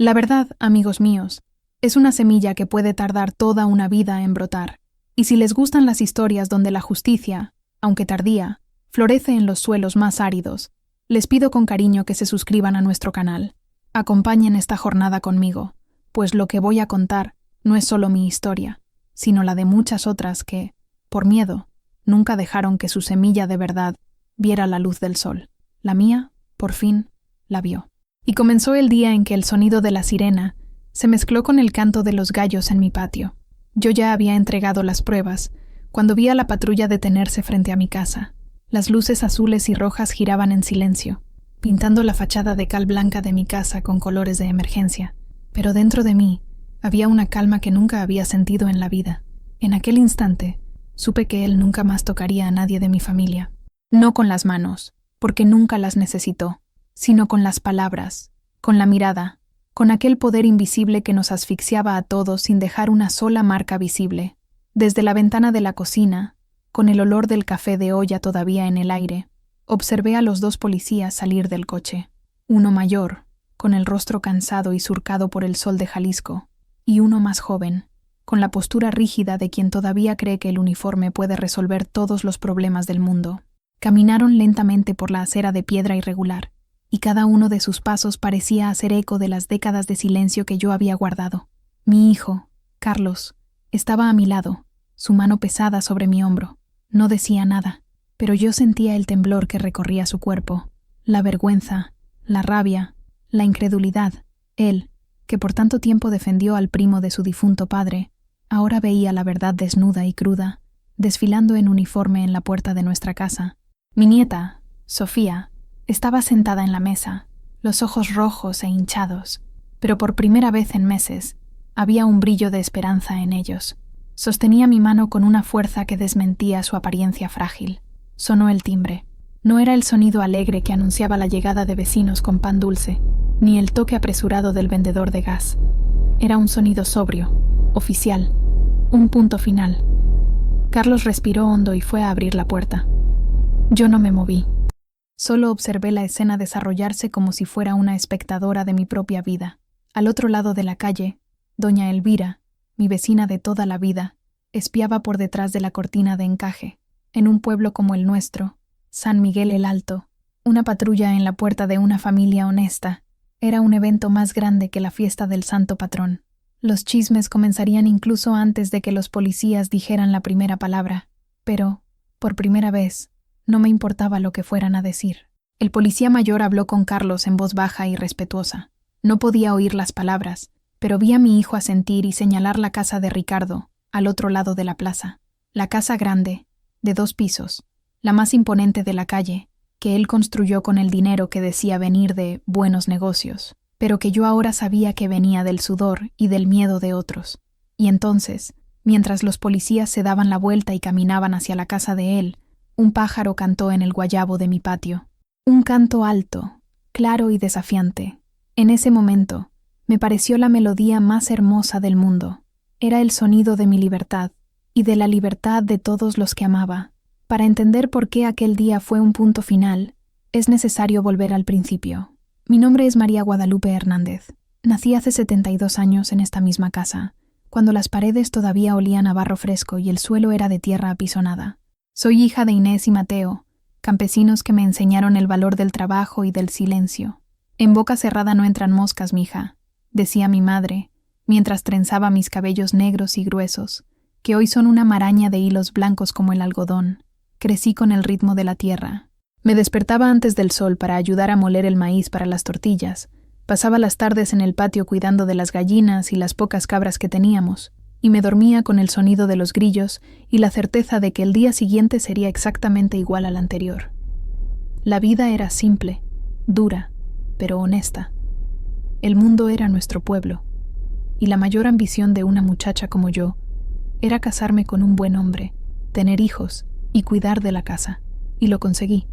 La verdad, amigos míos, es una semilla que puede tardar toda una vida en brotar. Y si les gustan las historias donde la justicia, aunque tardía, florece en los suelos más áridos, les pido con cariño que se suscriban a nuestro canal. Acompañen esta jornada conmigo, pues lo que voy a contar no es solo mi historia, sino la de muchas otras que, por miedo, nunca dejaron que su semilla de verdad viera la luz del sol. La mía, por fin, la vio. Y comenzó el día en que el sonido de la sirena se mezcló con el canto de los gallos en mi patio. Yo ya había entregado las pruebas cuando vi a la patrulla detenerse frente a mi casa. Las luces azules y rojas giraban en silencio, pintando la fachada de cal blanca de mi casa con colores de emergencia. Pero dentro de mí había una calma que nunca había sentido en la vida. En aquel instante, supe que él nunca más tocaría a nadie de mi familia. No con las manos, porque nunca las necesitó, sino con las palabras, con la mirada, con aquel poder invisible que nos asfixiaba a todos sin dejar una sola marca visible. Desde la ventana de la cocina, con el olor del café de olla todavía en el aire, observé a los dos policías salir del coche. Uno mayor, con el rostro cansado y surcado por el sol de Jalisco, y uno más joven, con la postura rígida de quien todavía cree que el uniforme puede resolver todos los problemas del mundo. Caminaron lentamente por la acera de piedra irregular, y cada uno de sus pasos parecía hacer eco de las décadas de silencio que yo había guardado. Mi hijo, Carlos, estaba a mi lado, su mano pesada sobre mi hombro. No decía nada, pero yo sentía el temblor que recorría su cuerpo, la vergüenza, la rabia, la incredulidad. Él, que por tanto tiempo defendió al primo de su difunto padre, ahora veía la verdad desnuda y cruda, desfilando en uniforme en la puerta de nuestra casa. Mi nieta, Sofía, estaba sentada en la mesa, los ojos rojos e hinchados, pero por primera vez en meses había un brillo de esperanza en ellos. Sostenía mi mano con una fuerza que desmentía su apariencia frágil. Sonó el timbre. No era el sonido alegre que anunciaba la llegada de vecinos con pan dulce, ni el toque apresurado del vendedor de gas. Era un sonido sobrio, oficial, un punto final. Carlos respiró hondo y fue a abrir la puerta. Yo no me moví. Solo observé la escena desarrollarse como si fuera una espectadora de mi propia vida. Al otro lado de la calle, doña Elvira, mi vecina de toda la vida, espiaba por detrás de la cortina de encaje. En un pueblo como el nuestro, San Miguel el Alto, una patrulla en la puerta de una familia honesta era un evento más grande que la fiesta del santo patrón. Los chismes comenzarían incluso antes de que los policías dijeran la primera palabra, pero, por primera vez, no me importaba lo que fueran a decir. El policía mayor habló con Carlos en voz baja y respetuosa. No podía oír las palabras, pero vi a mi hijo asentir y señalar la casa de Ricardo, al otro lado de la plaza. La casa grande, de 2 pisos, la más imponente de la calle, que él construyó con el dinero que decía venir de buenos negocios, pero que yo ahora sabía que venía del sudor y del miedo de otros. Y entonces, mientras los policías se daban la vuelta y caminaban hacia la casa de él, un pájaro cantó en el guayabo de mi patio. Un canto alto, claro y desafiante. En ese momento, me pareció la melodía más hermosa del mundo. Era el sonido de mi libertad, y de la libertad de todos los que amaba. Para entender por qué aquel día fue un punto final, es necesario volver al principio. Mi nombre es María Guadalupe Hernández. Nací hace 72 años en esta misma casa, cuando las paredes todavía olían a barro fresco y el suelo era de tierra apisonada. Soy hija de Inés y Mateo, campesinos que me enseñaron el valor del trabajo y del silencio. En boca cerrada no entran moscas, mija, decía mi madre, mientras trenzaba mis cabellos negros y gruesos, que hoy son una maraña de hilos blancos como el algodón. Crecí con el ritmo de la tierra. Me despertaba antes del sol para ayudar a moler el maíz para las tortillas. Pasaba las tardes en el patio cuidando de las gallinas y las pocas cabras que teníamos, y me dormía con el sonido de los grillos y la certeza de que el día siguiente sería exactamente igual al anterior. La vida era simple, dura, pero honesta. El mundo era nuestro pueblo, y la mayor ambición de una muchacha como yo era casarme con un buen hombre, tener hijos y cuidar de la casa, y lo conseguí.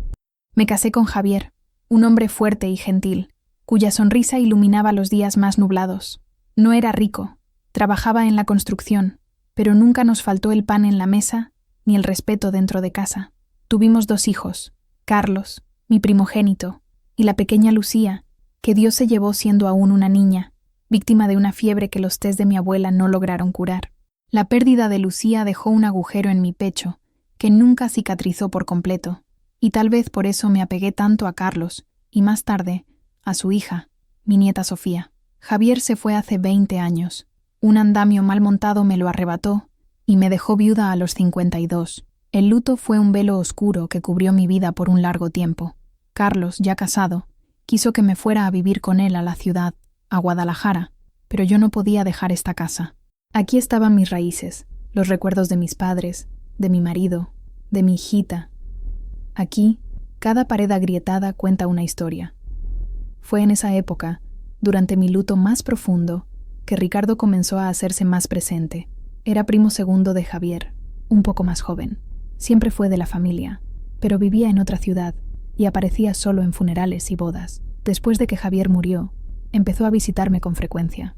Me casé con Javier, un hombre fuerte y gentil, cuya sonrisa iluminaba los días más nublados. No era rico, trabajaba en la construcción, pero nunca nos faltó el pan en la mesa ni el respeto dentro de casa. Tuvimos 2 hijos, Carlos, mi primogénito, y la pequeña Lucía, que Dios se llevó siendo aún una niña, víctima de una fiebre que los tés de mi abuela no lograron curar. La pérdida de Lucía dejó un agujero en mi pecho, que nunca cicatrizó por completo, y tal vez por eso me apegué tanto a Carlos, y más tarde, a su hija, mi nieta Sofía. Javier se fue hace 20 años. Un andamio mal montado me lo arrebató, y me dejó viuda a los 52. El luto fue un velo oscuro que cubrió mi vida por un largo tiempo. Carlos, ya casado, quiso que me fuera a vivir con él a la ciudad, a Guadalajara, pero yo no podía dejar esta casa. Aquí estaban mis raíces, los recuerdos de mis padres, de mi marido, de mi hijita. Aquí, cada pared agrietada cuenta una historia. Fue en esa época, durante mi luto más profundo, que Ricardo comenzó a hacerse más presente. Era primo segundo de Javier, un poco más joven. Siempre fue de la familia, pero vivía en otra ciudad y aparecía solo en funerales y bodas. Después de que Javier murió, empezó a visitarme con frecuencia.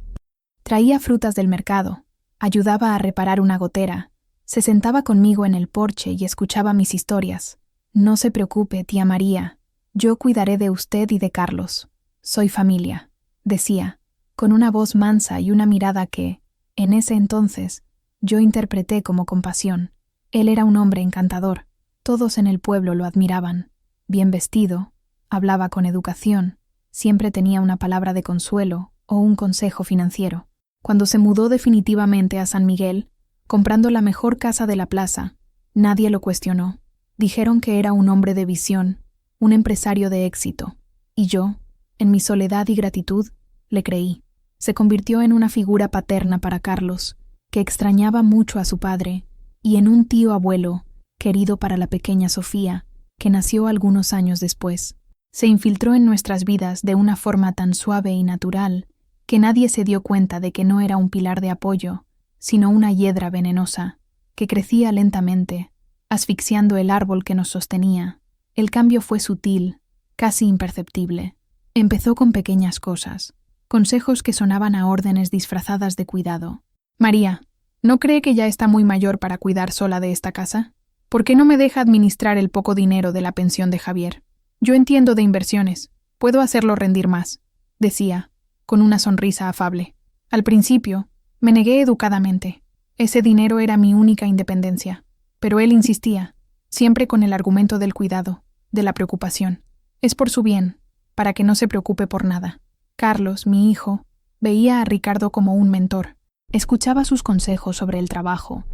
Traía frutas del mercado, ayudaba a reparar una gotera, se sentaba conmigo en el porche y escuchaba mis historias. No se preocupe, tía María, yo cuidaré de usted y de Carlos. Soy familia, decía, con una voz mansa y una mirada que, en ese entonces, yo interpreté como compasión. Él era un hombre encantador, todos en el pueblo lo admiraban. Bien vestido, hablaba con educación, siempre tenía una palabra de consuelo o un consejo financiero. Cuando se mudó definitivamente a San Miguel, comprando la mejor casa de la plaza, nadie lo cuestionó. Dijeron que era un hombre de visión, un empresario de éxito, y yo, en mi soledad y gratitud, le creí. Se convirtió en una figura paterna para Carlos, que extrañaba mucho a su padre, y en un tío abuelo, querido para la pequeña Sofía, que nació algunos años después. Se infiltró en nuestras vidas de una forma tan suave y natural que nadie se dio cuenta de que no era un pilar de apoyo, sino una hiedra venenosa, que crecía lentamente, asfixiando el árbol que nos sostenía. El cambio fue sutil, casi imperceptible. Empezó con pequeñas cosas, consejos que sonaban a órdenes disfrazadas de cuidado. María, ¿no cree que ya está muy mayor para cuidar sola de esta casa? ¿Por qué no me deja administrar el poco dinero de la pensión de Javier? Yo entiendo de inversiones, puedo hacerlo rendir más, decía, con una sonrisa afable. Al principio, me negué educadamente. Ese dinero era mi única independencia. Pero él insistía, siempre con el argumento del cuidado, de la preocupación. Es por su bien, para que no se preocupe por nada. Carlos, mi hijo, veía a Ricardo como un mentor. Escuchaba sus consejos sobre el trabajo,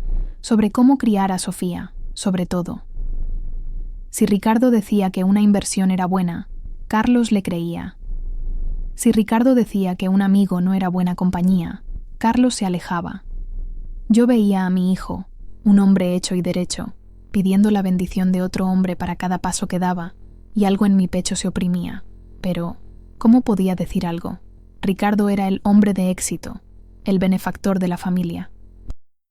sobre cómo criar a Sofía, sobre todo. Si Ricardo decía que una inversión era buena, Carlos le creía. Si Ricardo decía que un amigo no era buena compañía, Carlos se alejaba. Yo veía a mi hijo, un hombre hecho y derecho, pidiendo la bendición de otro hombre para cada paso que daba, y algo en mi pecho se oprimía. Pero, ¿cómo podía decir algo? Ricardo era el hombre de éxito, el benefactor de la familia.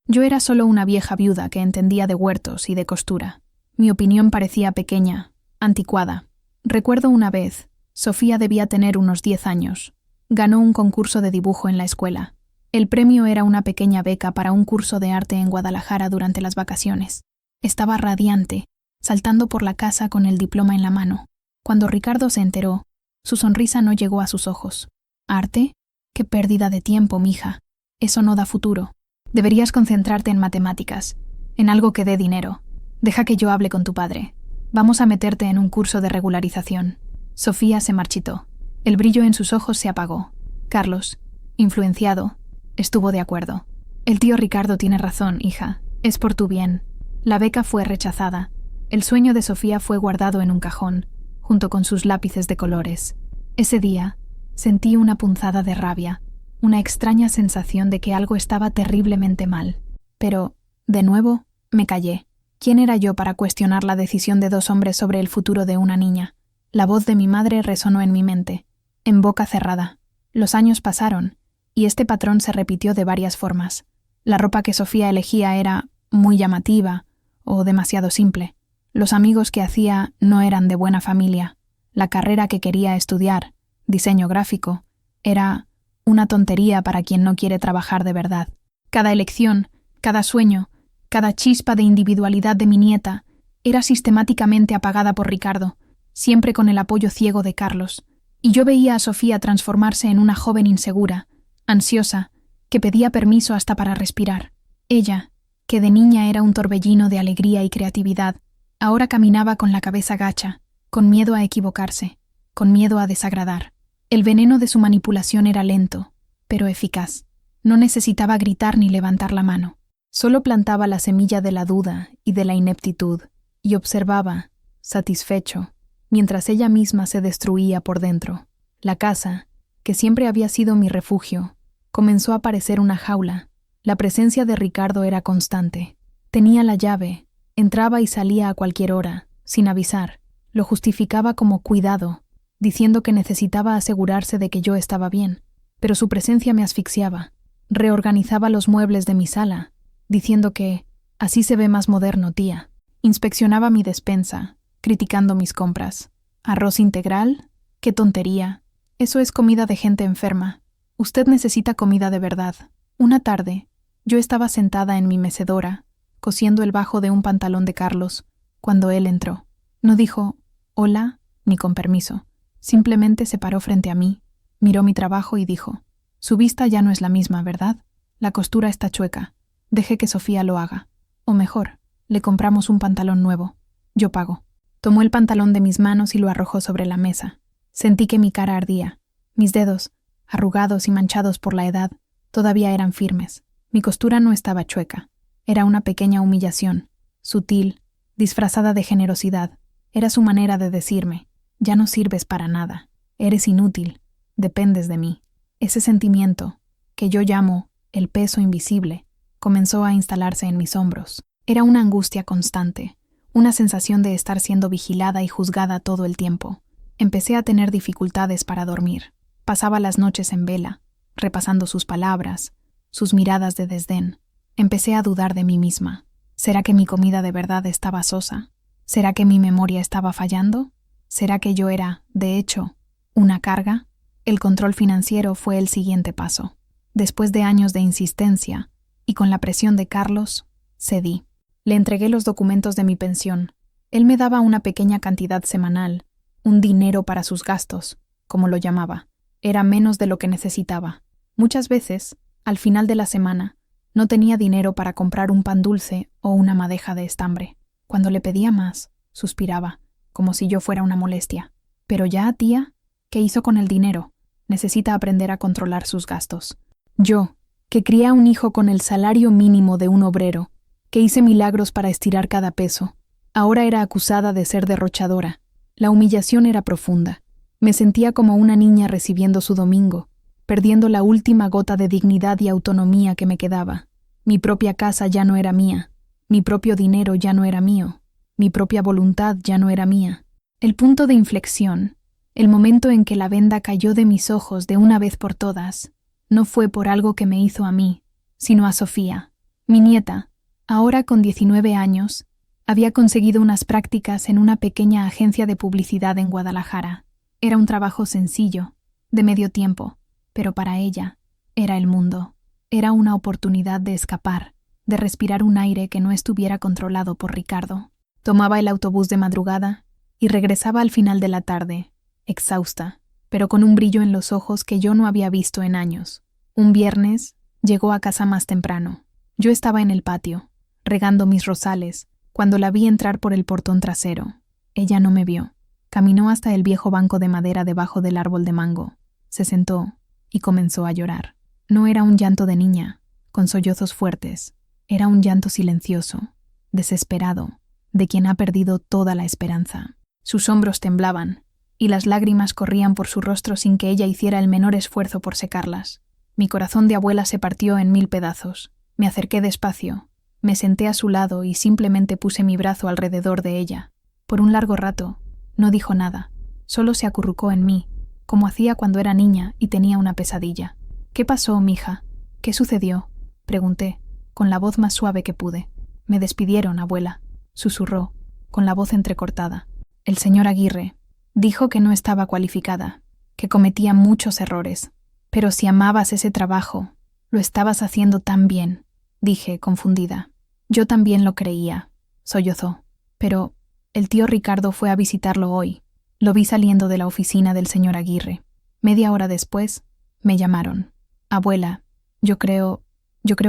Yo era solo una vieja viuda que entendía de huertos y de costura. Mi opinión parecía pequeña, anticuada. Recuerdo una vez, Sofía debía tener unos 10 años. Ganó un concurso de dibujo en la escuela. El premio era una pequeña beca para un curso de arte en Guadalajara durante las vacaciones. Estaba radiante, saltando por la casa con el diploma en la mano. Cuando Ricardo se enteró, su sonrisa no llegó a sus ojos. ¿Arte? ¡Qué pérdida de tiempo, mija! Eso no da futuro. Deberías concentrarte en matemáticas, en algo que dé dinero. Deja que yo hable con tu padre. Vamos a meterte en un curso de regularización. Sofía se marchitó. El brillo en sus ojos se apagó. Carlos, influenciado, estuvo de acuerdo. El tío Ricardo tiene razón, hija. Es por tu bien. La beca fue rechazada. El sueño de Sofía fue guardado en un cajón, junto con sus lápices de colores. Ese día, sentí una punzada de rabia, una extraña sensación de que algo estaba terriblemente mal. Pero, de nuevo, me callé. ¿Quién era yo para cuestionar la decisión de dos hombres sobre el futuro de una niña? La voz de mi madre resonó en mi mente, en boca cerrada. Los años pasaron, y este patrón se repitió de varias formas. La ropa que Sofía elegía era muy llamativa o demasiado simple. Los amigos que hacía no eran de buena familia. La carrera que quería estudiar, diseño gráfico, era una tontería para quien no quiere trabajar de verdad. Cada elección, cada sueño, cada chispa de individualidad de mi nieta era sistemáticamente apagada por Ricardo, siempre con el apoyo ciego de Carlos. Y yo veía a Sofía transformarse en una joven insegura, ansiosa, que pedía permiso hasta para respirar. Ella, que de niña era un torbellino de alegría y creatividad, ahora caminaba con la cabeza gacha, con miedo a equivocarse, con miedo a desagradar. El veneno de su manipulación era lento, pero eficaz. No necesitaba gritar ni levantar la mano. Solo plantaba la semilla de la duda y de la ineptitud, y observaba, satisfecho, mientras ella misma se destruía por dentro. La casa, que siempre había sido mi refugio, comenzó a parecer una jaula. La presencia de Ricardo era constante. Tenía la llave, entraba y salía a cualquier hora, sin avisar. Lo justificaba como cuidado, diciendo que necesitaba asegurarse de que yo estaba bien, pero su presencia me asfixiaba. Reorganizaba los muebles de mi sala, diciendo que así se ve más moderno, tía. Inspeccionaba mi despensa, criticando mis compras. ¿Arroz integral? ¡Qué tontería! Eso es comida de gente enferma. Usted necesita comida de verdad. Una tarde, yo estaba sentada en mi mecedora, cosiendo el bajo de un pantalón de Carlos, cuando él entró. No dijo «hola» ni con permiso. Simplemente se paró frente a mí, miró mi trabajo y dijo: «Su vista ya no es la misma, ¿verdad? La costura está chueca. Deje que Sofía lo haga. O mejor, le compramos un pantalón nuevo. Yo pago». Tomó el pantalón de mis manos y lo arrojó sobre la mesa. Sentí que mi cara ardía. Mis dedos, arrugados y manchados por la edad, todavía eran firmes. Mi costura no estaba chueca. Era una pequeña humillación, sutil, disfrazada de generosidad. Era su manera de decirme: «Ya no sirves para nada. Eres inútil. Dependes de mí». Ese sentimiento, que yo llamo el peso invisible, comenzó a instalarse en mis hombros. Era una angustia constante, una sensación de estar siendo vigilada y juzgada todo el tiempo. Empecé a tener dificultades para dormir. Pasaba las noches en vela, repasando sus palabras, sus miradas de desdén. Empecé a dudar de mí misma. ¿Será que mi comida de verdad estaba sosa? ¿Será que mi memoria estaba fallando? ¿Será que yo era, de hecho, una carga? El control financiero fue el siguiente paso. Después de años de insistencia, y con la presión de Carlos, cedí. Le entregué los documentos de mi pensión. Él me daba una pequeña cantidad semanal, un dinero para sus gastos, como lo llamaba. Era menos de lo que necesitaba. Muchas veces, al final de la semana, no tenía dinero para comprar un pan dulce o una madeja de estambre. Cuando le pedía más, suspiraba, como si yo fuera una molestia. «Pero ya, tía, ¿qué hizo con el dinero? Necesita aprender a controlar sus gastos». Yo, que crié a un hijo con el salario mínimo de un obrero, que hice milagros para estirar cada peso, ahora era acusada de ser derrochadora. La humillación era profunda. Me sentía como una niña recibiendo su domingo, perdiendo la última gota de dignidad y autonomía que me quedaba. Mi propia casa ya no era mía, mi propio dinero ya no era mío, mi propia voluntad ya no era mía. El punto de inflexión, el momento en que la venda cayó de mis ojos de una vez por todas, no fue por algo que me hizo a mí, sino a Sofía. Mi nieta, ahora con 19 años, había conseguido unas prácticas en una pequeña agencia de publicidad en Guadalajara. Era un trabajo sencillo, de medio tiempo, pero para ella era el mundo. Era una oportunidad de escapar, de respirar un aire que no estuviera controlado por Ricardo. Tomaba el autobús de madrugada y regresaba al final de la tarde, exhausta, pero con un brillo en los ojos que yo no había visto en años. Un viernes llegó a casa más temprano. Yo estaba en el patio, regando mis rosales, cuando la vi entrar por el portón trasero. Ella no me vio. Caminó hasta el viejo banco de madera debajo del árbol de mango. Se sentó y comenzó a llorar. No era un llanto de niña, con sollozos fuertes. Era un llanto silencioso, desesperado, de quien ha perdido toda la esperanza. Sus hombros temblaban, y las lágrimas corrían por su rostro sin que ella hiciera el menor esfuerzo por secarlas. Mi corazón de abuela se partió en 1000 pedazos. Me acerqué despacio, me senté a su lado y simplemente puse mi brazo alrededor de ella. Por un largo rato, no dijo nada, solo se acurrucó en mí, como hacía cuando era niña y tenía una pesadilla. «¿Qué pasó, mija? ¿Qué sucedió?», pregunté, con la voz más suave que pude. «Me despidieron, abuela», susurró, con la voz entrecortada. «El señor Aguirre dijo que no estaba cualificada, que cometía muchos errores. Pero si amabas ese trabajo, lo estabas haciendo tan bien», dije, confundida. «Yo también lo creía», sollozó. «Pero el tío Ricardo fue a visitarlo hoy. Lo vi saliendo de la oficina del señor Aguirre. Media hora después, me llamaron. Abuela, yo creo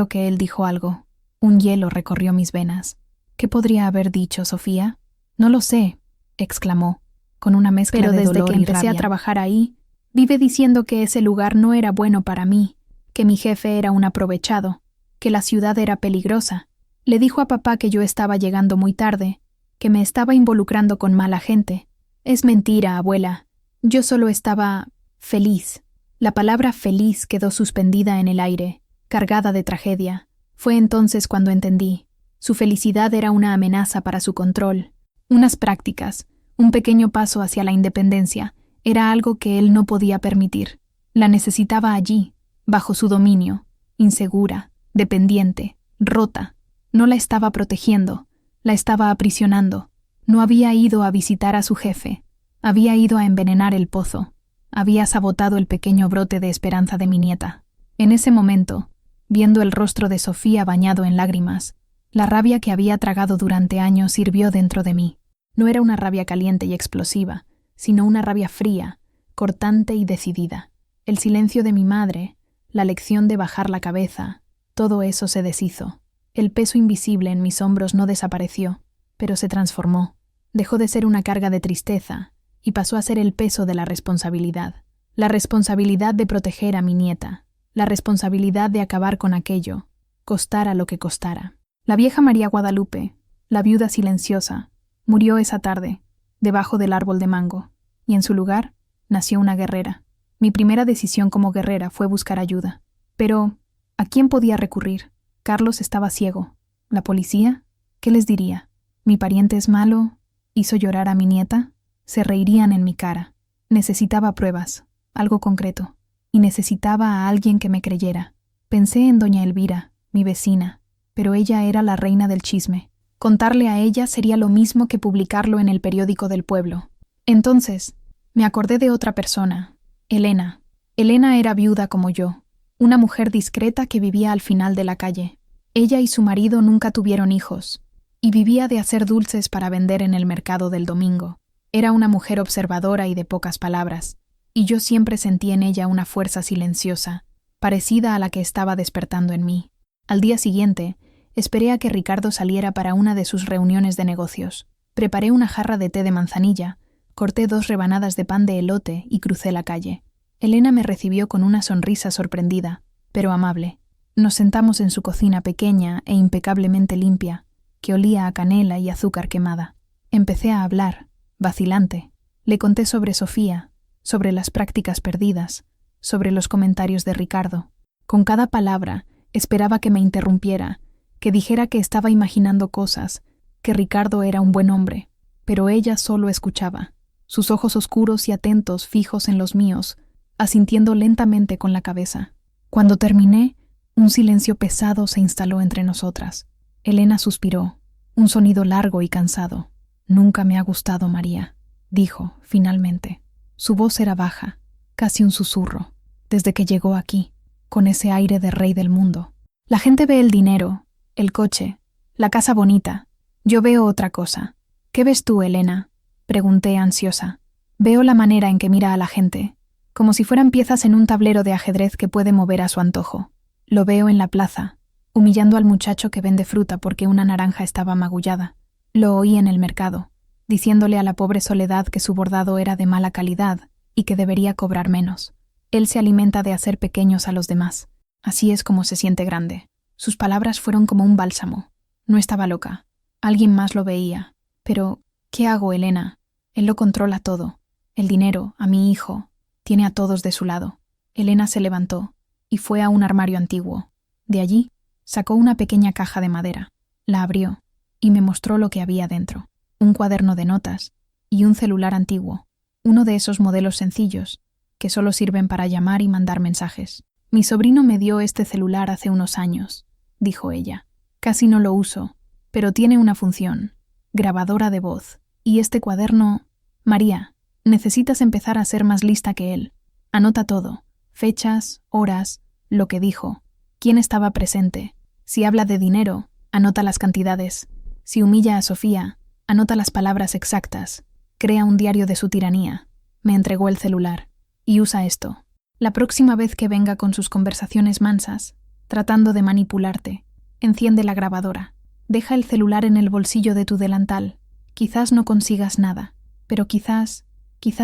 que él dijo algo. Un hielo recorrió mis venas. ¿Qué podría haber dicho, Sofía? No lo sé, exclamó, con una mezcla de dolor y rabia. Pero desde que empecé a trabajar ahí, vive diciendo que ese lugar no era bueno para mí, que mi jefe era un aprovechado, que la ciudad era peligrosa. Le dijo a papá que yo estaba llegando muy tarde, que me estaba involucrando con mala gente. Es mentira, abuela. Yo solo estaba feliz. La palabra feliz quedó suspendida en el aire, cargada de tragedia. Fue entonces cuando entendí. Su felicidad era una amenaza para su control. Unas prácticas, un pequeño paso hacia la independencia, era algo que él no podía permitir. La necesitaba allí, bajo su dominio, insegura, dependiente, rota. No la estaba protegiendo, la estaba aprisionando. No había ido a visitar a su jefe, había ido a envenenar el pozo, había sabotado el pequeño brote de esperanza de mi nieta. En ese momento, viendo el rostro de Sofía bañado en lágrimas, la rabia que había tragado durante años hirvió dentro de mí. No era una rabia caliente y explosiva, sino una rabia fría, cortante y decidida. El silencio de mi madre, la lección de bajar la cabeza, todo eso se deshizo. El peso invisible en mis hombros no desapareció, pero se transformó. Dejó de ser una carga de tristeza y pasó a ser el peso de la responsabilidad. La responsabilidad de proteger a mi nieta, la responsabilidad de acabar con aquello, costara lo que costara. La vieja María Guadalupe, la viuda silenciosa, murió esa tarde, debajo del árbol de mango, y en su lugar nació una guerrera. Mi primera decisión como guerrera fue buscar ayuda. Pero, ¿a quién podía recurrir? Carlos estaba ciego. ¿La policía? ¿Qué les diría? ¿Mi pariente es malo? ¿Hizo llorar a mi nieta? Se reirían en mi cara. Necesitaba pruebas, algo concreto, y necesitaba a alguien que me creyera. Pensé en doña Elvira, mi vecina, pero ella era la reina del chisme. Contarle a ella sería lo mismo que publicarlo en el periódico del pueblo. Entonces, me acordé de otra persona, Elena. Elena era viuda como yo, una mujer discreta que vivía al final de la calle. Ella y su marido nunca tuvieron hijos, y vivía de hacer dulces para vender en el mercado del domingo. Era una mujer observadora y de pocas palabras, y yo siempre sentí en ella una fuerza silenciosa, parecida a la que estaba despertando en mí. Al día siguiente, esperé a que Ricardo saliera para una de sus reuniones de negocios. Preparé una jarra de té de manzanilla, corté 2 rebanadas de pan de elote y crucé la calle. Elena me recibió con una sonrisa sorprendida, pero amable. Nos sentamos en su cocina pequeña e impecablemente limpia, que olía a canela y azúcar quemada. Empecé a hablar, vacilante. Le conté sobre Sofía, sobre las prácticas perdidas, sobre los comentarios de Ricardo. Con cada palabra, esperaba que me interrumpiera, que dijera que estaba imaginando cosas, que Ricardo era un buen hombre, pero ella solo escuchaba, sus ojos oscuros y atentos fijos en los míos, asintiendo lentamente con la cabeza. Cuando terminé, un silencio pesado se instaló entre nosotras. Elena suspiró, un sonido largo y cansado. «Nunca me ha gustado María», dijo, finalmente. Su voz era baja, casi un susurro, desde que llegó aquí, con ese aire de rey del mundo. La gente ve el dinero, el coche, la casa bonita. Yo veo otra cosa. ¿Qué ves tú, Elena?, pregunté ansiosa. Veo la manera en que mira a la gente, como si fueran piezas en un tablero de ajedrez que puede mover a su antojo. Lo veo en la plaza, humillando al muchacho que vende fruta porque una naranja estaba magullada. Lo oí en el mercado, diciéndole a la pobre Soledad que su bordado era de mala calidad y que debería cobrar menos. Él se alimenta de hacer pequeños a los demás. Así es como se siente grande. Sus palabras fueron como un bálsamo. No estaba loca. Alguien más lo veía. Pero, ¿qué hago, Elena? Él lo controla todo. El dinero, a mi hijo. Tiene a todos de su lado. Elena se levantó y fue a un armario antiguo. De allí, sacó una pequeña caja de madera. La abrió y me mostró lo que había dentro. Un cuaderno de notas y un celular antiguo. Uno de esos modelos sencillos que solo sirven para llamar y mandar mensajes. «Mi sobrino me dio este celular hace unos años», dijo ella. «Casi no lo uso, pero tiene una función, grabadora de voz. Y este cuaderno... María, necesitas empezar a ser más lista que él. Anota todo, fechas, horas, lo que dijo, quién estaba presente. Si habla de dinero, anota las cantidades. Si humilla a Sofía, anota las palabras exactas. Crea un diario de su tiranía». Me entregó el celular. «Y usa esto». La próxima vez que venga con sus conversaciones mansas, tratando de manipularte, enciende la grabadora. Deja el celular en el bolsillo de tu delantal. Quizás no consigas nada, pero quizás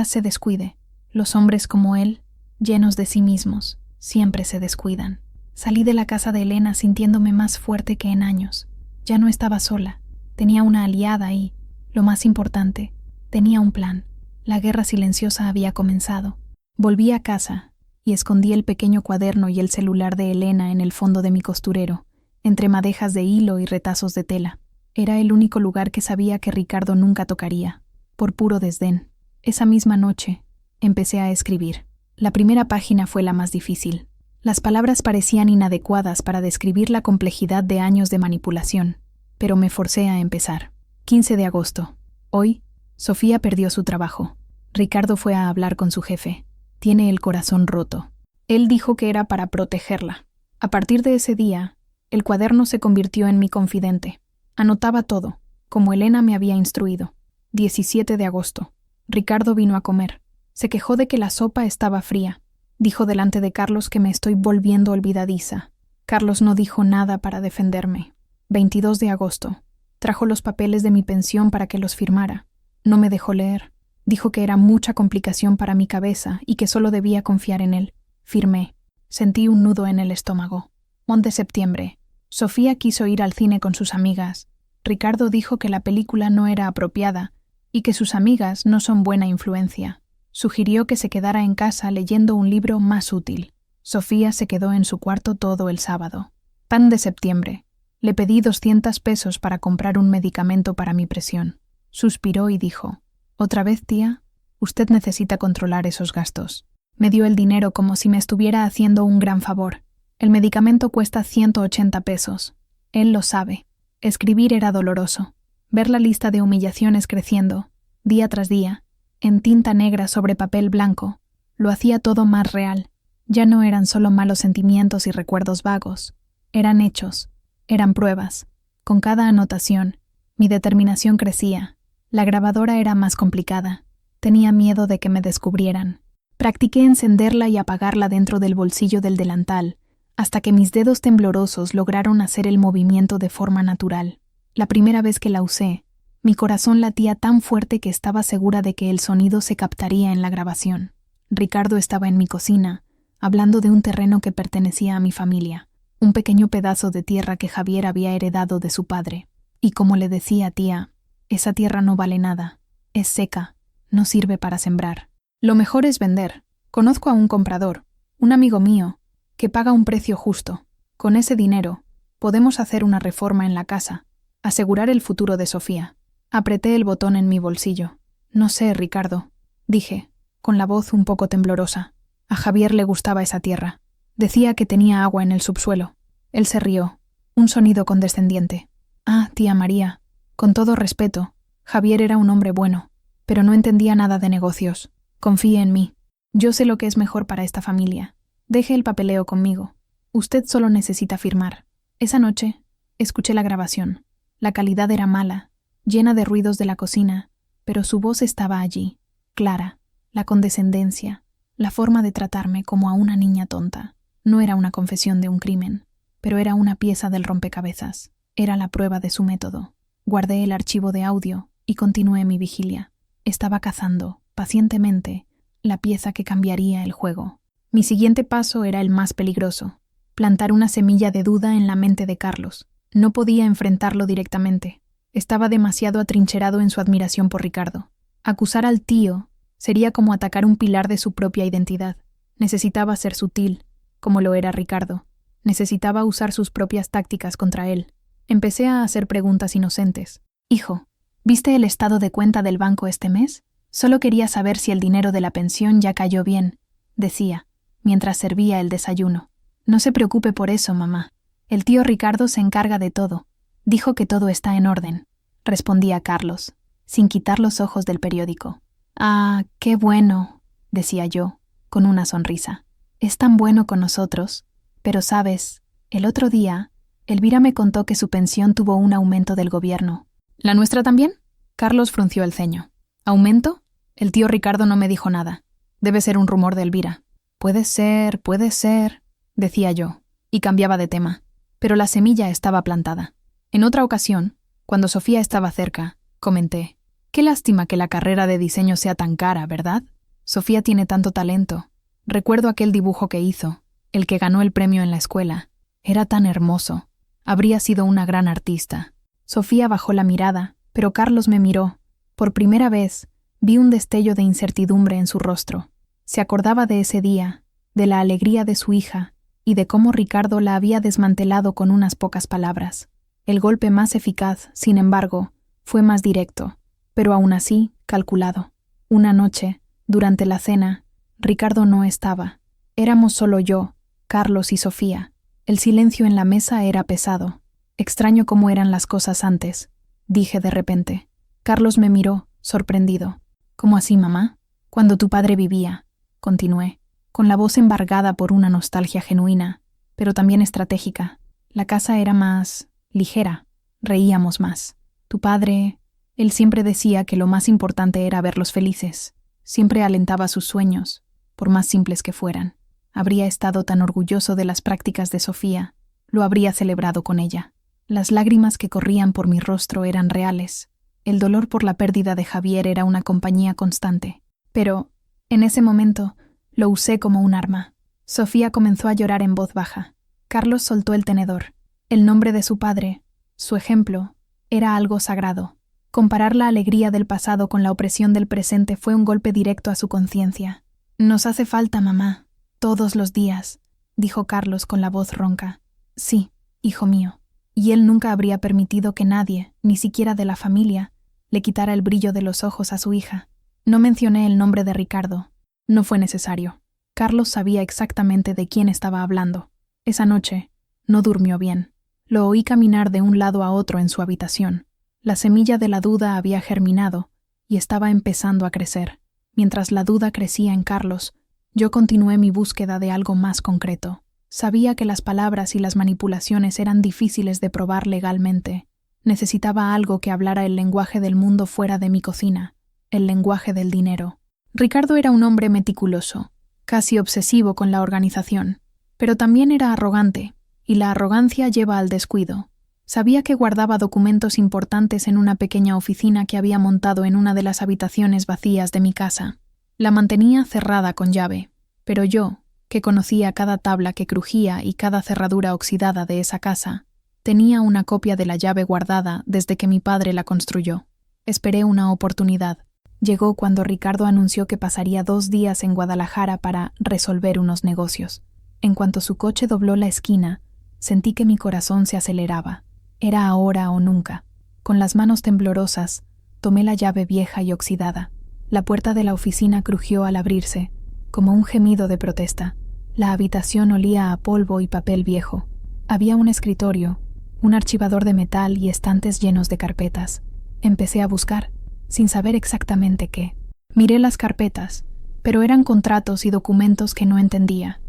se descuide. Los hombres como él, llenos de sí mismos, siempre se descuidan. Salí de la casa de Elena sintiéndome más fuerte que en años. Ya no estaba sola. Tenía una aliada y, lo más importante, tenía un plan. La guerra silenciosa había comenzado. Volví a casa y escondí el pequeño cuaderno y el celular de Elena en el fondo de mi costurero, entre madejas de hilo y retazos de tela. Era el único lugar que sabía que Ricardo nunca tocaría, por puro desdén. Esa misma noche, empecé a escribir. La primera página fue la más difícil. Las palabras parecían inadecuadas para describir la complejidad de años de manipulación, pero me forcé a empezar. 15 de agosto. Hoy, Sofía perdió su trabajo. Ricardo fue a hablar con su jefe. Tiene el corazón roto. Él dijo que era para protegerla. A partir de ese día, el cuaderno se convirtió en mi confidente. Anotaba todo, como Elena me había instruido. 17 de agosto. Ricardo vino a comer. Se quejó de que la sopa estaba fría. Dijo delante de Carlos que me estoy volviendo olvidadiza. Carlos no dijo nada para defenderme. 22 de agosto. Trajo los papeles de mi pensión para que los firmara. No me dejó leer. Dijo que era mucha complicación para mi cabeza y que solo debía confiar en él. Firmé. Sentí un nudo en el estómago. Mont de septiembre. Sofía quiso ir al cine con sus amigas. Ricardo dijo que la película no era apropiada y que sus amigas no son buena influencia. Sugirió que se quedara en casa leyendo un libro más útil. Sofía se quedó en su cuarto todo el sábado. Pan de septiembre. Le pedí 200 pesos para comprar un medicamento para mi presión. Suspiró y dijo: «¿Otra vez, tía? Usted necesita controlar esos gastos». Me dio el dinero como si me estuviera haciendo un gran favor. El medicamento cuesta 180 pesos. Él lo sabe. Escribir era doloroso. Ver la lista de humillaciones creciendo, día tras día, en tinta negra sobre papel blanco, lo hacía todo más real. Ya no eran solo malos sentimientos y recuerdos vagos. Eran hechos, eran pruebas. Con cada anotación, mi determinación crecía. La grabadora era más complicada. Tenía miedo de que me descubrieran. Practiqué encenderla y apagarla dentro del bolsillo del delantal, hasta que mis dedos temblorosos lograron hacer el movimiento de forma natural. La primera vez que la usé, mi corazón latía tan fuerte que estaba segura de que el sonido se captaría en la grabación. Ricardo estaba en mi cocina, hablando de un terreno que pertenecía a mi familia, un pequeño pedazo de tierra que Javier había heredado de su padre. Y como le decía, tía, esa tierra no vale nada, es seca, no sirve para sembrar. Lo mejor es vender. Conozco a un comprador, un amigo mío, que paga un precio justo. Con ese dinero, podemos hacer una reforma en la casa, asegurar el futuro de Sofía. Apreté el botón en mi bolsillo. No sé, Ricardo, dije, con la voz un poco temblorosa. A Javier le gustaba esa tierra. Decía que tenía agua en el subsuelo. Él se rió, un sonido condescendiente. Ah, tía María, con todo respeto, Javier era un hombre bueno, pero no entendía nada de negocios. Confíe en mí. Yo sé lo que es mejor para esta familia. Deje el papeleo conmigo. Usted solo necesita firmar. Esa noche, escuché la grabación. La calidad era mala, llena de ruidos de la cocina, pero su voz estaba allí, clara, la condescendencia, la forma de tratarme como a una niña tonta. No era una confesión de un crimen, pero era una pieza del rompecabezas. Era la prueba de su método. Guardé el archivo de audio y continué mi vigilia. Estaba cazando, pacientemente, la pieza que cambiaría el juego. Mi siguiente paso era el más peligroso: plantar una semilla de duda en la mente de Carlos. No podía enfrentarlo directamente. Estaba demasiado atrincherado en su admiración por Ricardo. Acusar al tío sería como atacar un pilar de su propia identidad. Necesitaba ser sutil, como lo era Ricardo. Necesitaba usar sus propias tácticas contra él. Empecé a hacer preguntas inocentes. «Hijo, ¿viste el estado de cuenta del banco este mes? Solo quería saber si el dinero de la pensión ya cayó bien», decía, mientras servía el desayuno. «No se preocupe por eso, mamá. El tío Ricardo se encarga de todo. Dijo que todo está en orden», respondía Carlos, sin quitar los ojos del periódico. «Ah, qué bueno», decía yo, con una sonrisa. «Es tan bueno con nosotros. Pero sabes, el otro día, Elvira me contó que su pensión tuvo un aumento del gobierno». «¿La nuestra también?». Carlos frunció el ceño. «¿Aumento? El tío Ricardo no me dijo nada. Debe ser un rumor de Elvira». Puede ser, decía yo, y cambiaba de tema. Pero la semilla estaba plantada. En otra ocasión, cuando Sofía estaba cerca, comenté: «Qué lástima que la carrera de diseño sea tan cara, ¿verdad? Sofía tiene tanto talento. Recuerdo aquel dibujo que hizo, el que ganó el premio en la escuela. Era tan hermoso. Habría sido una gran artista». Sofía bajó la mirada, pero Carlos me miró. Por primera vez, vi un destello de incertidumbre en su rostro. Se acordaba de ese día, de la alegría de su hija, y de cómo Ricardo la había desmantelado con unas pocas palabras. El golpe más eficaz, sin embargo, fue más directo, pero aún así calculado. Una noche, durante la cena, Ricardo no estaba. Éramos solo yo, Carlos y Sofía. El silencio en la mesa era pesado. «Extraño cómo eran las cosas antes», dije de repente. Carlos me miró, sorprendido. «¿Cómo así, mamá?» «Cuando tu padre vivía», continué, con la voz embargada por una nostalgia genuina, pero también estratégica. La casa era más ligera, reíamos más. Tu padre, él siempre decía que lo más importante era verlos felices. Siempre alentaba sus sueños, por más simples que fueran. Habría estado tan orgulloso de las prácticas de Sofía, lo habría celebrado con ella. Las lágrimas que corrían por mi rostro eran reales. El dolor por la pérdida de Javier era una compañía constante. Pero, en ese momento, lo usé como un arma. Sofía comenzó a llorar en voz baja. Carlos soltó el tenedor. El nombre de su padre, su ejemplo, era algo sagrado. Comparar la alegría del pasado con la opresión del presente fue un golpe directo a su conciencia. «Nos hace falta, mamá, todos los días», dijo Carlos con la voz ronca. «Sí, hijo mío». Y él nunca habría permitido que nadie, ni siquiera de la familia, le quitara el brillo de los ojos a su hija. No mencioné el nombre de Ricardo. No fue necesario. Carlos sabía exactamente de quién estaba hablando. Esa noche no durmió bien. Lo oí caminar de un lado a otro en su habitación. La semilla de la duda había germinado y estaba empezando a crecer. Mientras la duda crecía en Carlos, yo continué mi búsqueda de algo más concreto. Sabía que las palabras y las manipulaciones eran difíciles de probar legalmente. Necesitaba algo que hablara el lenguaje del mundo fuera de mi cocina, el lenguaje del dinero. Ricardo era un hombre meticuloso, casi obsesivo con la organización, pero también era arrogante, y la arrogancia lleva al descuido. Sabía que guardaba documentos importantes en una pequeña oficina que había montado en una de las habitaciones vacías de mi casa. La mantenía cerrada con llave, pero yo, que conocía cada tabla que crujía y cada cerradura oxidada de esa casa, tenía una copia de la llave guardada desde que mi padre la construyó. Esperé una oportunidad. Llegó cuando Ricardo anunció que pasaría 2 días en Guadalajara para resolver unos negocios. En cuanto su coche dobló la esquina, sentí que mi corazón se aceleraba. Era ahora o nunca. Con las manos temblorosas, tomé la llave vieja y oxidada. La puerta de la oficina crujió al abrirse, como un gemido de protesta. La habitación olía a polvo y papel viejo. Había un escritorio, un archivador de metal y estantes llenos de carpetas. Empecé a buscar, sin saber exactamente qué. Miré las carpetas, pero eran contratos y documentos que no entendía.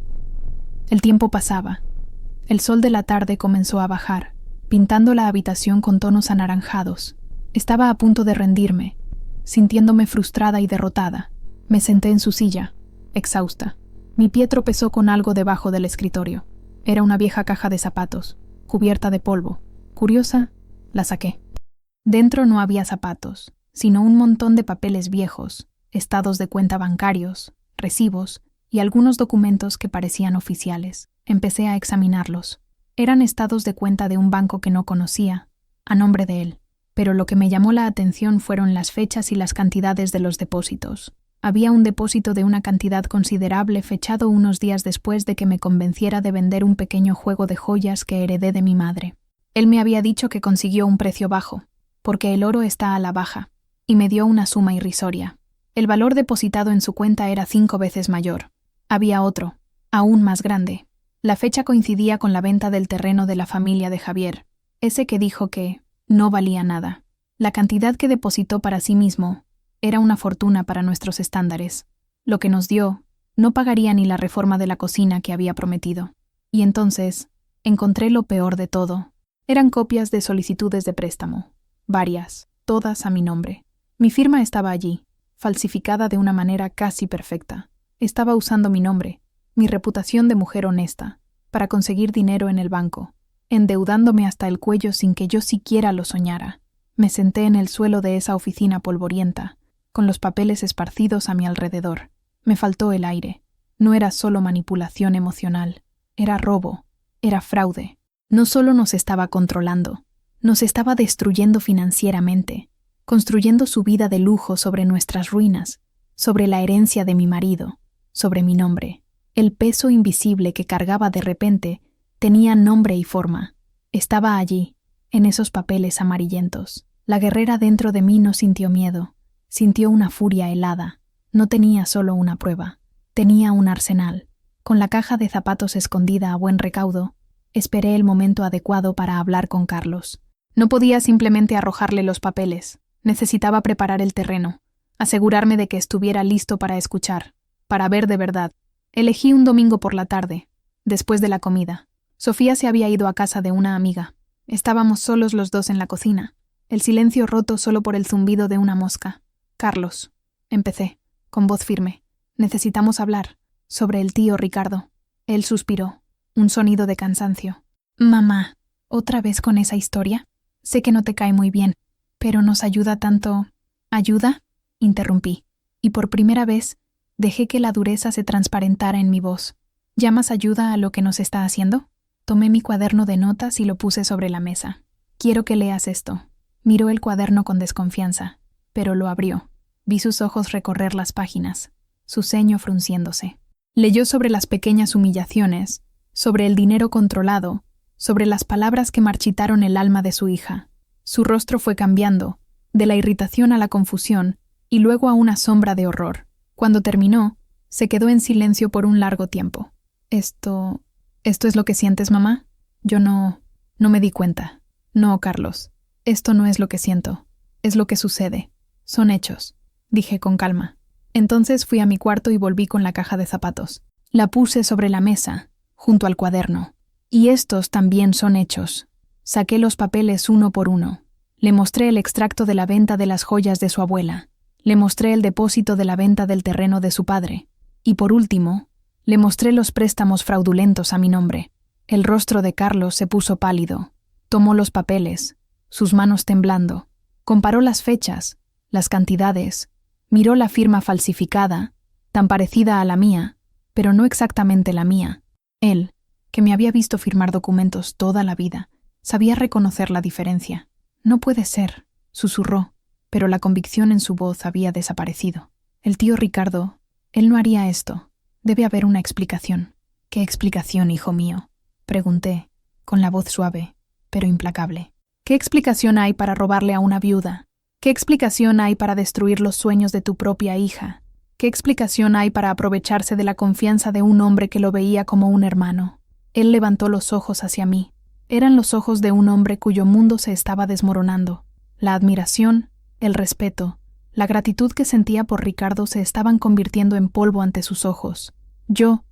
El tiempo pasaba. El sol de la tarde comenzó a bajar, pintando la habitación con tonos anaranjados. Estaba a punto de rendirme, sintiéndome frustrada y derrotada. Me senté en su silla, exhausta. Mi pie tropezó con algo debajo del escritorio. Era una vieja caja de zapatos, cubierta de polvo. Curiosa, la saqué. Dentro no había zapatos, sino un montón de papeles viejos, estados de cuenta bancarios, recibos y algunos documentos que parecían oficiales. Empecé a examinarlos. Eran estados de cuenta de un banco que no conocía, a nombre de él. Pero lo que me llamó la atención fueron las fechas y las cantidades de los depósitos. Había un depósito de una cantidad considerable fechado unos días después de que me convenciera de vender un pequeño juego de joyas que heredé de mi madre. Él me había dicho que consiguió un precio bajo, porque el oro está a la baja, y me dio una suma irrisoria. El valor depositado en su cuenta era 5 veces mayor. Había otro, aún más grande. La fecha coincidía con la venta del terreno de la familia de Javier, ese que dijo que no valía nada. La cantidad que depositó para sí mismo era una fortuna para nuestros estándares. Lo que nos dio no pagaría ni la reforma de la cocina que había prometido. Y entonces encontré lo peor de todo. Eran copias de solicitudes de préstamo, varias, todas a mi nombre. Mi firma estaba allí, falsificada de una manera casi perfecta. Estaba usando mi nombre, mi reputación de mujer honesta, para conseguir dinero en el banco, endeudándome hasta el cuello sin que yo siquiera lo soñara. Me senté en el suelo de esa oficina polvorienta, con los papeles esparcidos a mi alrededor. Me faltó el aire. No era solo manipulación emocional, era robo, era fraude. No solo nos estaba controlando, nos estaba destruyendo financieramente, construyendo su vida de lujo sobre nuestras ruinas, sobre la herencia de mi marido, sobre mi nombre. El peso invisible que cargaba de repente tenía nombre y forma. Estaba allí, en esos papeles amarillentos. La guerrera dentro de mí no sintió miedo, sintió una furia helada. No tenía solo una prueba, tenía un arsenal. Con la caja de zapatos escondida a buen recaudo, esperé el momento adecuado para hablar con Carlos. No podía simplemente arrojarle los papeles. Necesitaba preparar el terreno, asegurarme de que estuviera listo para escuchar, para ver de verdad. Elegí un domingo por la tarde, después de la comida. Sofía se había ido a casa de una amiga. Estábamos solos los dos en la cocina, el silencio roto solo por el zumbido de una mosca. Carlos, empecé, con voz firme. Necesitamos hablar, sobre el tío Ricardo. Él suspiró, un sonido de cansancio. Mamá, ¿otra vez con esa historia? Sé que no te cae muy bien, pero nos ayuda tanto. ¿Ayuda? Interrumpí, y por primera vez dejé que la dureza se transparentara en mi voz. ¿Llamas ayuda a lo que nos está haciendo? Tomé mi cuaderno de notas y lo puse sobre la mesa. Quiero que leas esto. Miró el cuaderno con desconfianza, pero lo abrió. Vi sus ojos recorrer las páginas, su ceño frunciéndose. Leyó sobre las pequeñas humillaciones, sobre el dinero controlado, sobre las palabras que marchitaron el alma de su hija. Su rostro fue cambiando, de la irritación a la confusión y luego a una sombra de horror. Cuando terminó, se quedó en silencio por un largo tiempo. ¿Esto es lo que sientes, mamá? Yo no me di cuenta. No, Carlos, esto no es lo que siento. Es lo que sucede. Son hechos, dije con calma. Entonces fui a mi cuarto y volví con la caja de zapatos. La puse sobre la mesa, junto al cuaderno. Y estos también son hechos. Saqué los papeles uno por uno. Le mostré el extracto de la venta de las joyas de su abuela. Le mostré el depósito de la venta del terreno de su padre. Y por último, le mostré los préstamos fraudulentos a mi nombre. El rostro de Carlos se puso pálido. Tomó los papeles, sus manos temblando. Comparó las fechas, las cantidades. Miró la firma falsificada, tan parecida a la mía, pero no exactamente la mía. Él, que me había visto firmar documentos toda la vida, sabía reconocer la diferencia. No puede ser, susurró, pero la convicción en su voz había desaparecido. El tío Ricardo, él no haría esto. Debe haber una explicación. ¿Qué explicación, hijo mío?, pregunté, con la voz suave, pero implacable. ¿Qué explicación hay para robarle a una viuda? ¿Qué explicación hay para destruir los sueños de tu propia hija? ¿Qué explicación hay para aprovecharse de la confianza de un hombre que lo veía como un hermano? Él levantó los ojos hacia mí. Eran los ojos de un hombre cuyo mundo se estaba desmoronando. La admiración, el respeto, la gratitud que sentía por Ricardo se estaban convirtiendo en polvo ante sus ojos. Yo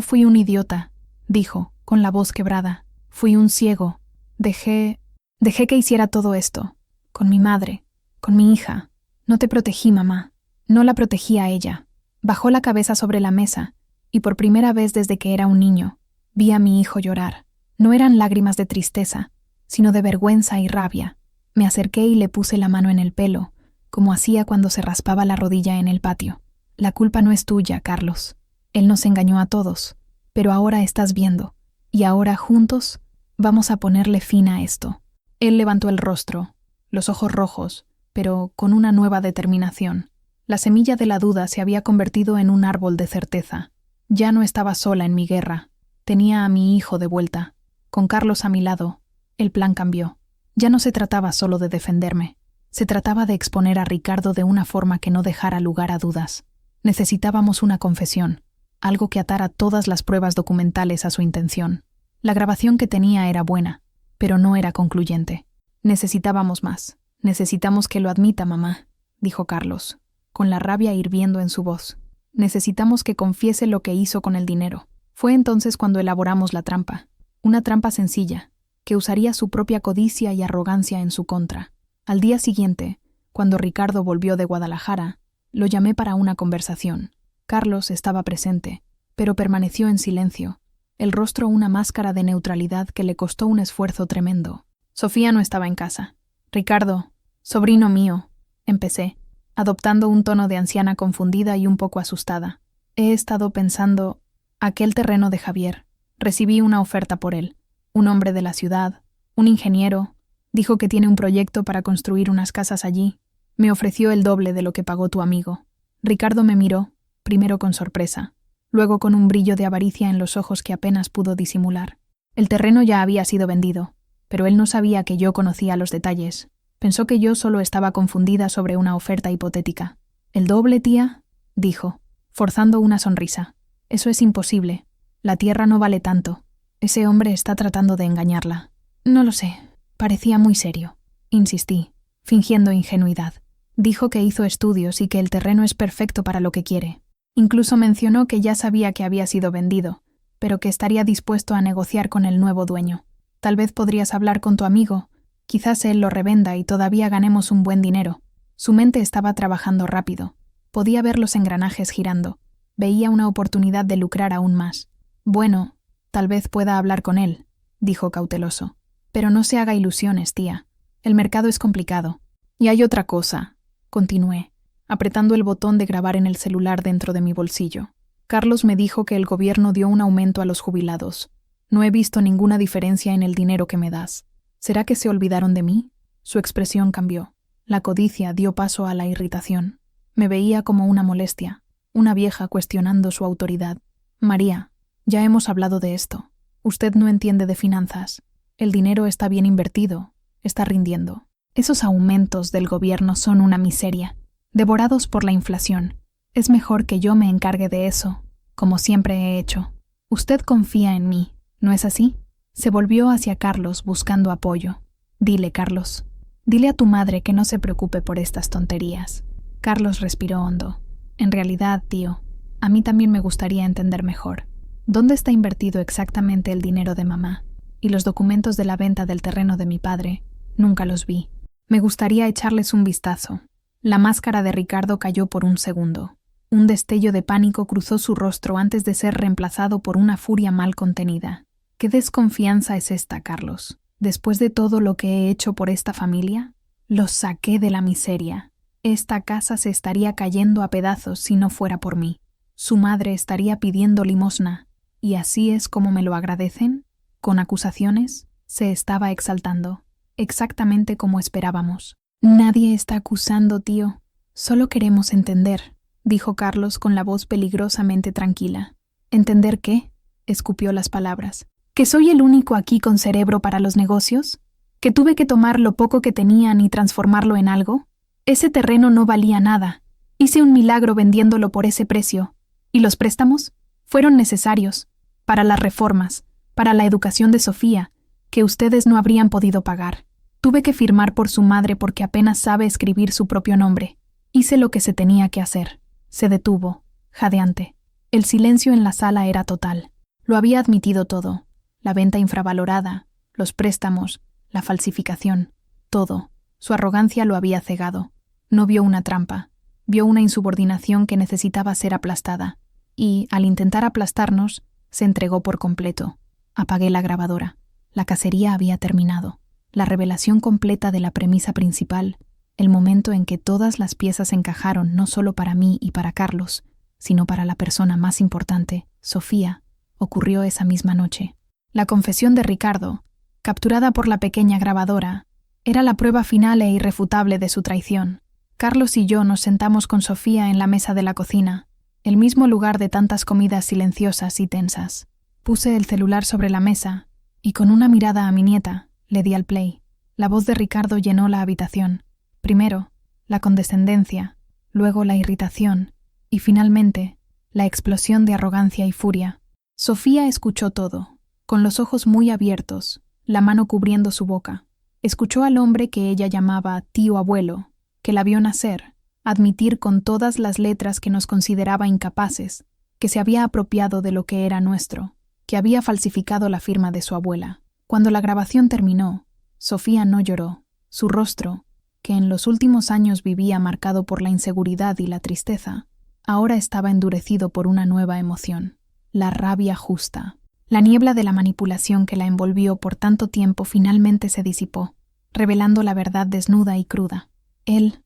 fui un idiota, dijo, con la voz quebrada. Fui un ciego. Dejé que hiciera todo esto. Con mi madre, con mi hija. No te protegí, mamá. No la protegí a ella. Bajó la cabeza sobre la mesa, y por primera vez desde que era un niño, vi a mi hijo llorar. No eran lágrimas de tristeza, sino de vergüenza y rabia. Me acerqué y le puse la mano en el pelo, como hacía cuando se raspaba la rodilla en el patio. La culpa no es tuya, Carlos. Él nos engañó a todos, pero ahora estás viendo, y ahora juntos vamos a ponerle fin a esto. Él levantó el rostro, los ojos rojos, pero con una nueva determinación. La semilla de la duda se había convertido en un árbol de certeza. Ya no estaba sola en mi guerra. Tenía a mi hijo de vuelta. Con Carlos a mi lado, el plan cambió. Ya no se trataba solo de defenderme. Se trataba de exponer a Ricardo de una forma que no dejara lugar a dudas. Necesitábamos una confesión, algo que atara todas las pruebas documentales a su intención. La grabación que tenía era buena, pero no era concluyente. Necesitábamos más. Necesitamos que lo admita, mamá, dijo Carlos, con la rabia hirviendo en su voz. Necesitamos que confiese lo que hizo con el dinero. Fue entonces cuando elaboramos la trampa. Una trampa sencilla, que usaría su propia codicia y arrogancia en su contra. Al día siguiente, cuando Ricardo volvió de Guadalajara, lo llamé para una conversación. Carlos estaba presente, pero permaneció en silencio, el rostro una máscara de neutralidad que le costó un esfuerzo tremendo. Sofía no estaba en casa. Ricardo, sobrino mío, empecé, adoptando un tono de anciana confundida y un poco asustada. He estado pensando, aquel terreno de Javier. Recibí una oferta por él. Un hombre de la ciudad, un ingeniero, dijo que tiene un proyecto para construir unas casas allí. Me ofreció el doble de lo que pagó tu amigo. Ricardo me miró, primero con sorpresa, luego con un brillo de avaricia en los ojos que apenas pudo disimular. El terreno ya había sido vendido, pero él no sabía que yo conocía los detalles. Pensó que yo solo estaba confundida sobre una oferta hipotética. «¿El doble, tía?», dijo, forzando una sonrisa. «Eso es imposible. La tierra no vale tanto. Ese hombre está tratando de engañarla». «No lo sé. Parecía muy serio». Insistí, fingiendo ingenuidad. Dijo que hizo estudios y que el terreno es perfecto para lo que quiere. Incluso mencionó que ya sabía que había sido vendido, pero que estaría dispuesto a negociar con el nuevo dueño. «Tal vez podrías hablar con tu amigo. Quizás él lo revenda y todavía ganemos un buen dinero». Su mente estaba trabajando rápido. Podía ver los engranajes girando. Veía una oportunidad de lucrar aún más. «Bueno, tal vez pueda hablar con él», dijo cauteloso. «Pero no se haga ilusiones, tía. El mercado es complicado. Y hay otra cosa», continué, apretando el botón de grabar en el celular dentro de mi bolsillo. «Carlos me dijo que el gobierno dio un aumento a los jubilados. No he visto ninguna diferencia en el dinero que me das. ¿Será que se olvidaron de mí?». Su expresión cambió. La codicia dio paso a la irritación. Me veía como una molestia, una vieja cuestionando su autoridad. «María, ya hemos hablado de esto. Usted no entiende de finanzas. El dinero está bien invertido, está rindiendo. Esos aumentos del gobierno son una miseria, devorados por la inflación. Es mejor que yo me encargue de eso, como siempre he hecho. Usted confía en mí, ¿no es así?». Se volvió hacia Carlos buscando apoyo. «Dile, Carlos. Dile a tu madre que no se preocupe por estas tonterías». Carlos respiró hondo. «En realidad, tío, a mí también me gustaría entender mejor. ¿Dónde está invertido exactamente el dinero de mamá? Y los documentos de la venta del terreno de mi padre, nunca los vi. Me gustaría echarles un vistazo». La máscara de Ricardo cayó por un segundo. Un destello de pánico cruzó su rostro antes de ser reemplazado por una furia mal contenida. «¿Qué desconfianza es esta, Carlos? Después de todo lo que he hecho por esta familia, los saqué de la miseria. Esta casa se estaría cayendo a pedazos si no fuera por mí. Su madre estaría pidiendo limosna. ¿Y así es como me lo agradecen? ¿Con acusaciones?». Se estaba exaltando, exactamente como esperábamos. «Nadie está acusando, tío. Solo queremos entender», dijo Carlos con la voz peligrosamente tranquila. «¿Entender qué?», escupió las palabras. «¿Que soy el único aquí con cerebro para los negocios? ¿Que tuve que tomar lo poco que tenían y transformarlo en algo? Ese terreno no valía nada. Hice un milagro vendiéndolo por ese precio. ¿Y los préstamos? Fueron necesarios. Para las reformas, para la educación de Sofía, que ustedes no habrían podido pagar. Tuve que firmar por su madre porque apenas sabe escribir su propio nombre. Hice lo que se tenía que hacer». Se detuvo, jadeante. El silencio en la sala era total. Lo había admitido todo. La venta infravalorada, los préstamos, la falsificación, todo. Su arrogancia lo había cegado. No vio una trampa. Vio una insubordinación que necesitaba ser aplastada. Y, al intentar aplastarnos, se entregó por completo. Apagué la grabadora. La cacería había terminado. La revelación completa de la premisa principal, el momento en que todas las piezas encajaron no solo para mí y para Carlos, sino para la persona más importante, Sofía, ocurrió esa misma noche. La confesión de Ricardo, capturada por la pequeña grabadora, era la prueba final e irrefutable de su traición. Carlos y yo nos sentamos con Sofía en la mesa de la cocina, el mismo lugar de tantas comidas silenciosas y tensas. Puse el celular sobre la mesa y con una mirada a mi nieta le di al play. La voz de Ricardo llenó la habitación. Primero, la condescendencia, luego la irritación y finalmente, la explosión de arrogancia y furia. Sofía escuchó todo, con los ojos muy abiertos, la mano cubriendo su boca. Escuchó al hombre que ella llamaba tío abuelo, que la vio nacer, admitir con todas las letras que nos consideraba incapaces, que se había apropiado de lo que era nuestro, que había falsificado la firma de su abuela. Cuando la grabación terminó, Sofía no lloró. Su rostro, que en los últimos años vivía marcado por la inseguridad y la tristeza, ahora estaba endurecido por una nueva emoción, la rabia justa. La niebla de la manipulación que la envolvió por tanto tiempo finalmente se disipó, revelando la verdad desnuda y cruda. Él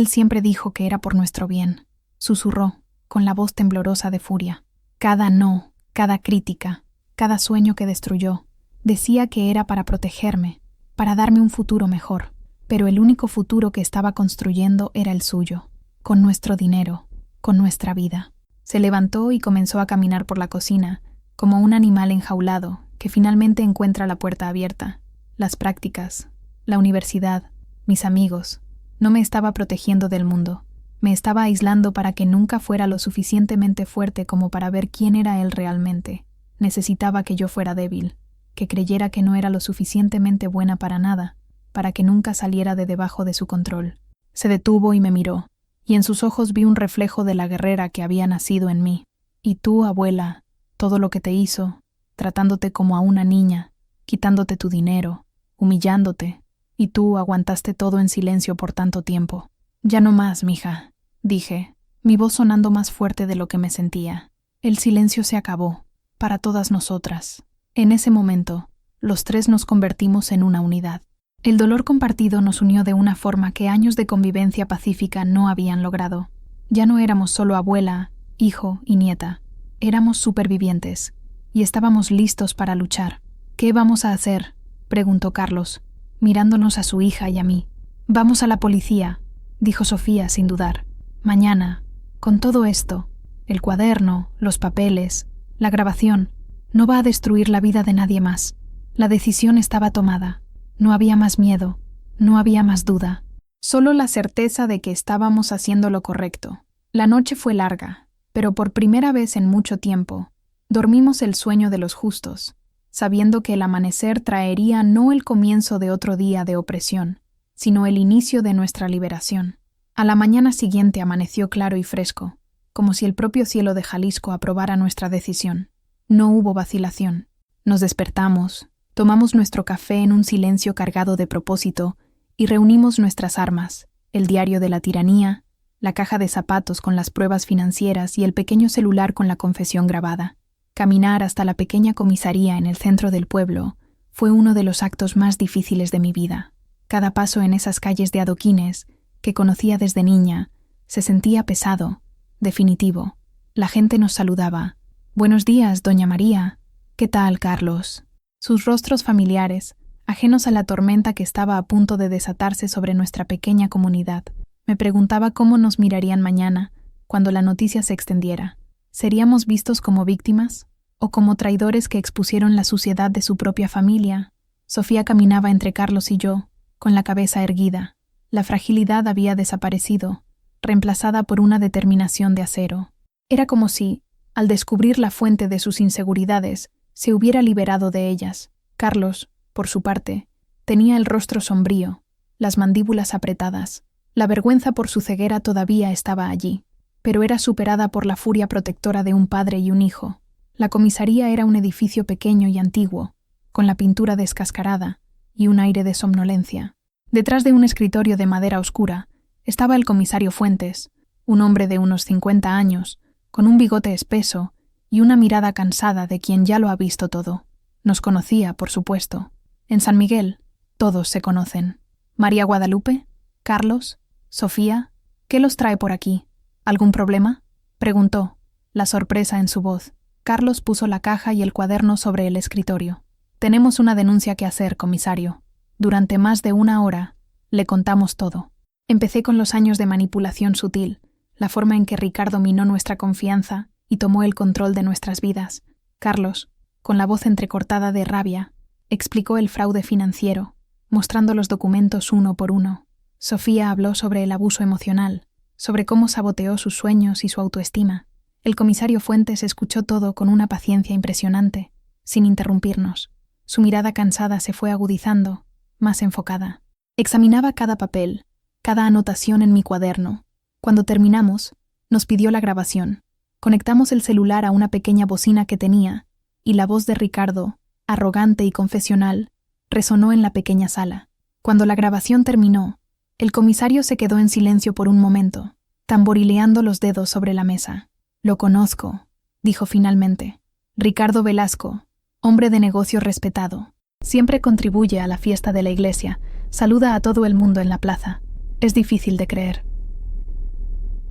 siempre dijo que era por nuestro bien, susurró, con la voz temblorosa de furia. Cada no, cada crítica, cada sueño que destruyó, decía que era para protegerme, para darme un futuro mejor, pero el único futuro que estaba construyendo era el suyo, con nuestro dinero, con nuestra vida. Se levantó y comenzó a caminar por la cocina, como un animal enjaulado que finalmente encuentra la puerta abierta. Las prácticas, la universidad, mis amigos. No me estaba protegiendo del mundo. Me estaba aislando para que nunca fuera lo suficientemente fuerte como para ver quién era él realmente. Necesitaba que yo fuera débil, que creyera que no era lo suficientemente buena para nada, para que nunca saliera de debajo de su control. Se detuvo y me miró, y en sus ojos vi un reflejo de la guerrera que había nacido en mí. Y tú, abuela, todo lo que te hizo, tratándote como a una niña, quitándote tu dinero, humillándote, y tú aguantaste todo en silencio por tanto tiempo. Ya no más, mija, dije, mi voz sonando más fuerte de lo que me sentía. El silencio se acabó, para todas nosotras. En ese momento, los tres nos convertimos en una unidad. El dolor compartido nos unió de una forma que años de convivencia pacífica no habían logrado. Ya no éramos solo abuela, hijo y nieta. Éramos supervivientes, y estábamos listos para luchar. ¿Qué vamos a hacer?, preguntó Carlos, mirándonos a su hija y a mí. Vamos a la policía, dijo Sofía sin dudar. Mañana, con todo esto, el cuaderno, los papeles, la grabación, no va a destruir la vida de nadie más. La decisión estaba tomada. No había más miedo, no había más duda. Solo la certeza de que estábamos haciendo lo correcto. La noche fue larga, pero por primera vez en mucho tiempo, dormimos el sueño de los justos, sabiendo que el amanecer traería no el comienzo de otro día de opresión, sino el inicio de nuestra liberación. A la mañana siguiente amaneció claro y fresco, como si el propio cielo de Jalisco aprobara nuestra decisión. No hubo vacilación. Nos despertamos, tomamos nuestro café en un silencio cargado de propósito y reunimos nuestras armas, el diario de la tiranía, la caja de zapatos con las pruebas financieras y el pequeño celular con la confesión grabada. Caminar hasta la pequeña comisaría en el centro del pueblo fue uno de los actos más difíciles de mi vida. Cada paso en esas calles de adoquines, que conocía desde niña, se sentía pesado, definitivo. La gente nos saludaba. «Buenos días, doña María». «¿Qué tal, Carlos?». Sus rostros familiares, ajenos a la tormenta que estaba a punto de desatarse sobre nuestra pequeña comunidad. Me preguntaba cómo nos mirarían mañana, cuando la noticia se extendiera. ¿Seríamos vistos como víctimas? ¿O como traidores que expusieron la suciedad de su propia familia? Sofía caminaba entre Carlos y yo, con la cabeza erguida. La fragilidad había desaparecido, reemplazada por una determinación de acero. Era como si, al descubrir la fuente de sus inseguridades, se hubiera liberado de ellas. Carlos, por su parte, tenía el rostro sombrío, las mandíbulas apretadas. La vergüenza por su ceguera todavía estaba allí, pero era superada por la furia protectora de un padre y un hijo. La comisaría era un edificio pequeño y antiguo, con la pintura descascarada y un aire de somnolencia. Detrás de un escritorio de madera oscura estaba el comisario Fuentes, un hombre de unos 50 años, con un bigote espeso y una mirada cansada de quien ya lo ha visto todo. Nos conocía, por supuesto. En San Miguel, todos se conocen. ¿María Guadalupe? ¿Carlos? ¿Sofía? ¿Qué los trae por aquí? ¿Algún problema?, preguntó, la sorpresa en su voz. Carlos puso la caja y el cuaderno sobre el escritorio. Tenemos una denuncia que hacer, comisario. Durante más de 1 hora, le contamos todo. Empecé con los años de manipulación sutil, la forma en que Ricardo minó nuestra confianza y tomó el control de nuestras vidas. Carlos, con la voz entrecortada de rabia, explicó el fraude financiero, mostrando los documentos uno por uno. Sofía habló sobre el abuso emocional, sobre cómo saboteó sus sueños y su autoestima. El comisario Fuentes escuchó todo con una paciencia impresionante, sin interrumpirnos. Su mirada cansada se fue agudizando, más enfocada. Examinaba cada papel, cada anotación en mi cuaderno. Cuando terminamos, nos pidió la grabación. Conectamos el celular a una pequeña bocina que tenía, y la voz de Ricardo, arrogante y confesional, resonó en la pequeña sala. Cuando la grabación terminó, el comisario se quedó en silencio por un momento, tamborileando los dedos sobre la mesa. «Lo conozco», dijo finalmente. Ricardo Velasco, hombre de negocios respetado. Siempre contribuye a la fiesta de la iglesia, saluda a todo el mundo en la plaza. Es difícil de creer.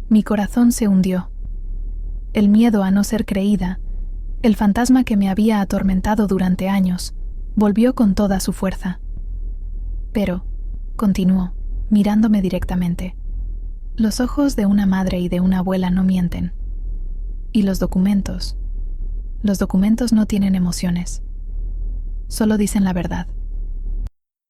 Mi corazón se hundió. El miedo a no ser creída, el fantasma que me había atormentado durante años, volvió con toda su fuerza. Pero, continuó, mirándome directamente, los ojos de una madre y de una abuela no mienten. Y los documentos no tienen emociones. Solo dicen la verdad.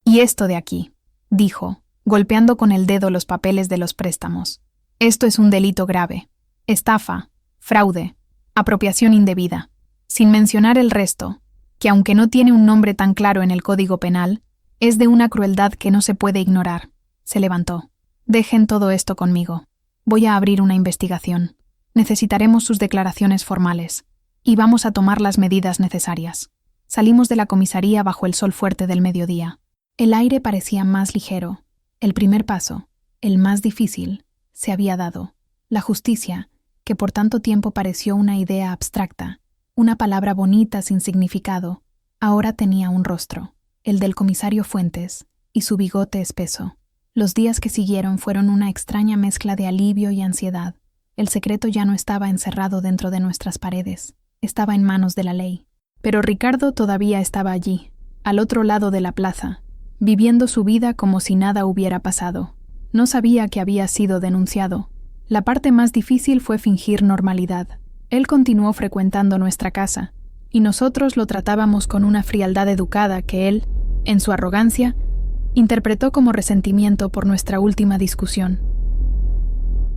Y esto de aquí, dijo, golpeando con el dedo los papeles de los préstamos. Esto es un delito grave. Estafa, fraude, apropiación indebida. Sin mencionar el resto, que aunque no tiene un nombre tan claro en el Código Penal, es de una crueldad que no se puede ignorar. Se levantó. Dejen todo esto conmigo. Voy a abrir una investigación. Necesitaremos sus declaraciones formales. Y vamos a tomar las medidas necesarias. Salimos de la comisaría bajo el sol fuerte del mediodía. El aire parecía más ligero. El primer paso, el más difícil, se había dado. La justicia, que por tanto tiempo pareció una idea abstracta, una palabra bonita sin significado, ahora tenía un rostro, el del comisario Fuentes, y su bigote espeso. Los días que siguieron fueron una extraña mezcla de alivio y ansiedad. El secreto ya no estaba encerrado dentro de nuestras paredes, estaba en manos de la ley. Pero Ricardo todavía estaba allí, al otro lado de la plaza, viviendo su vida como si nada hubiera pasado. No sabía que había sido denunciado. La parte más difícil fue fingir normalidad. Él continuó frecuentando nuestra casa, y nosotros lo tratábamos con una frialdad educada que él, en su arrogancia, interpretó como resentimiento por nuestra última discusión.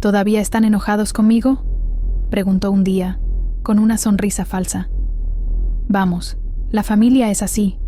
¿Todavía están enojados conmigo?, preguntó un día, con una sonrisa falsa. Vamos, la familia es así.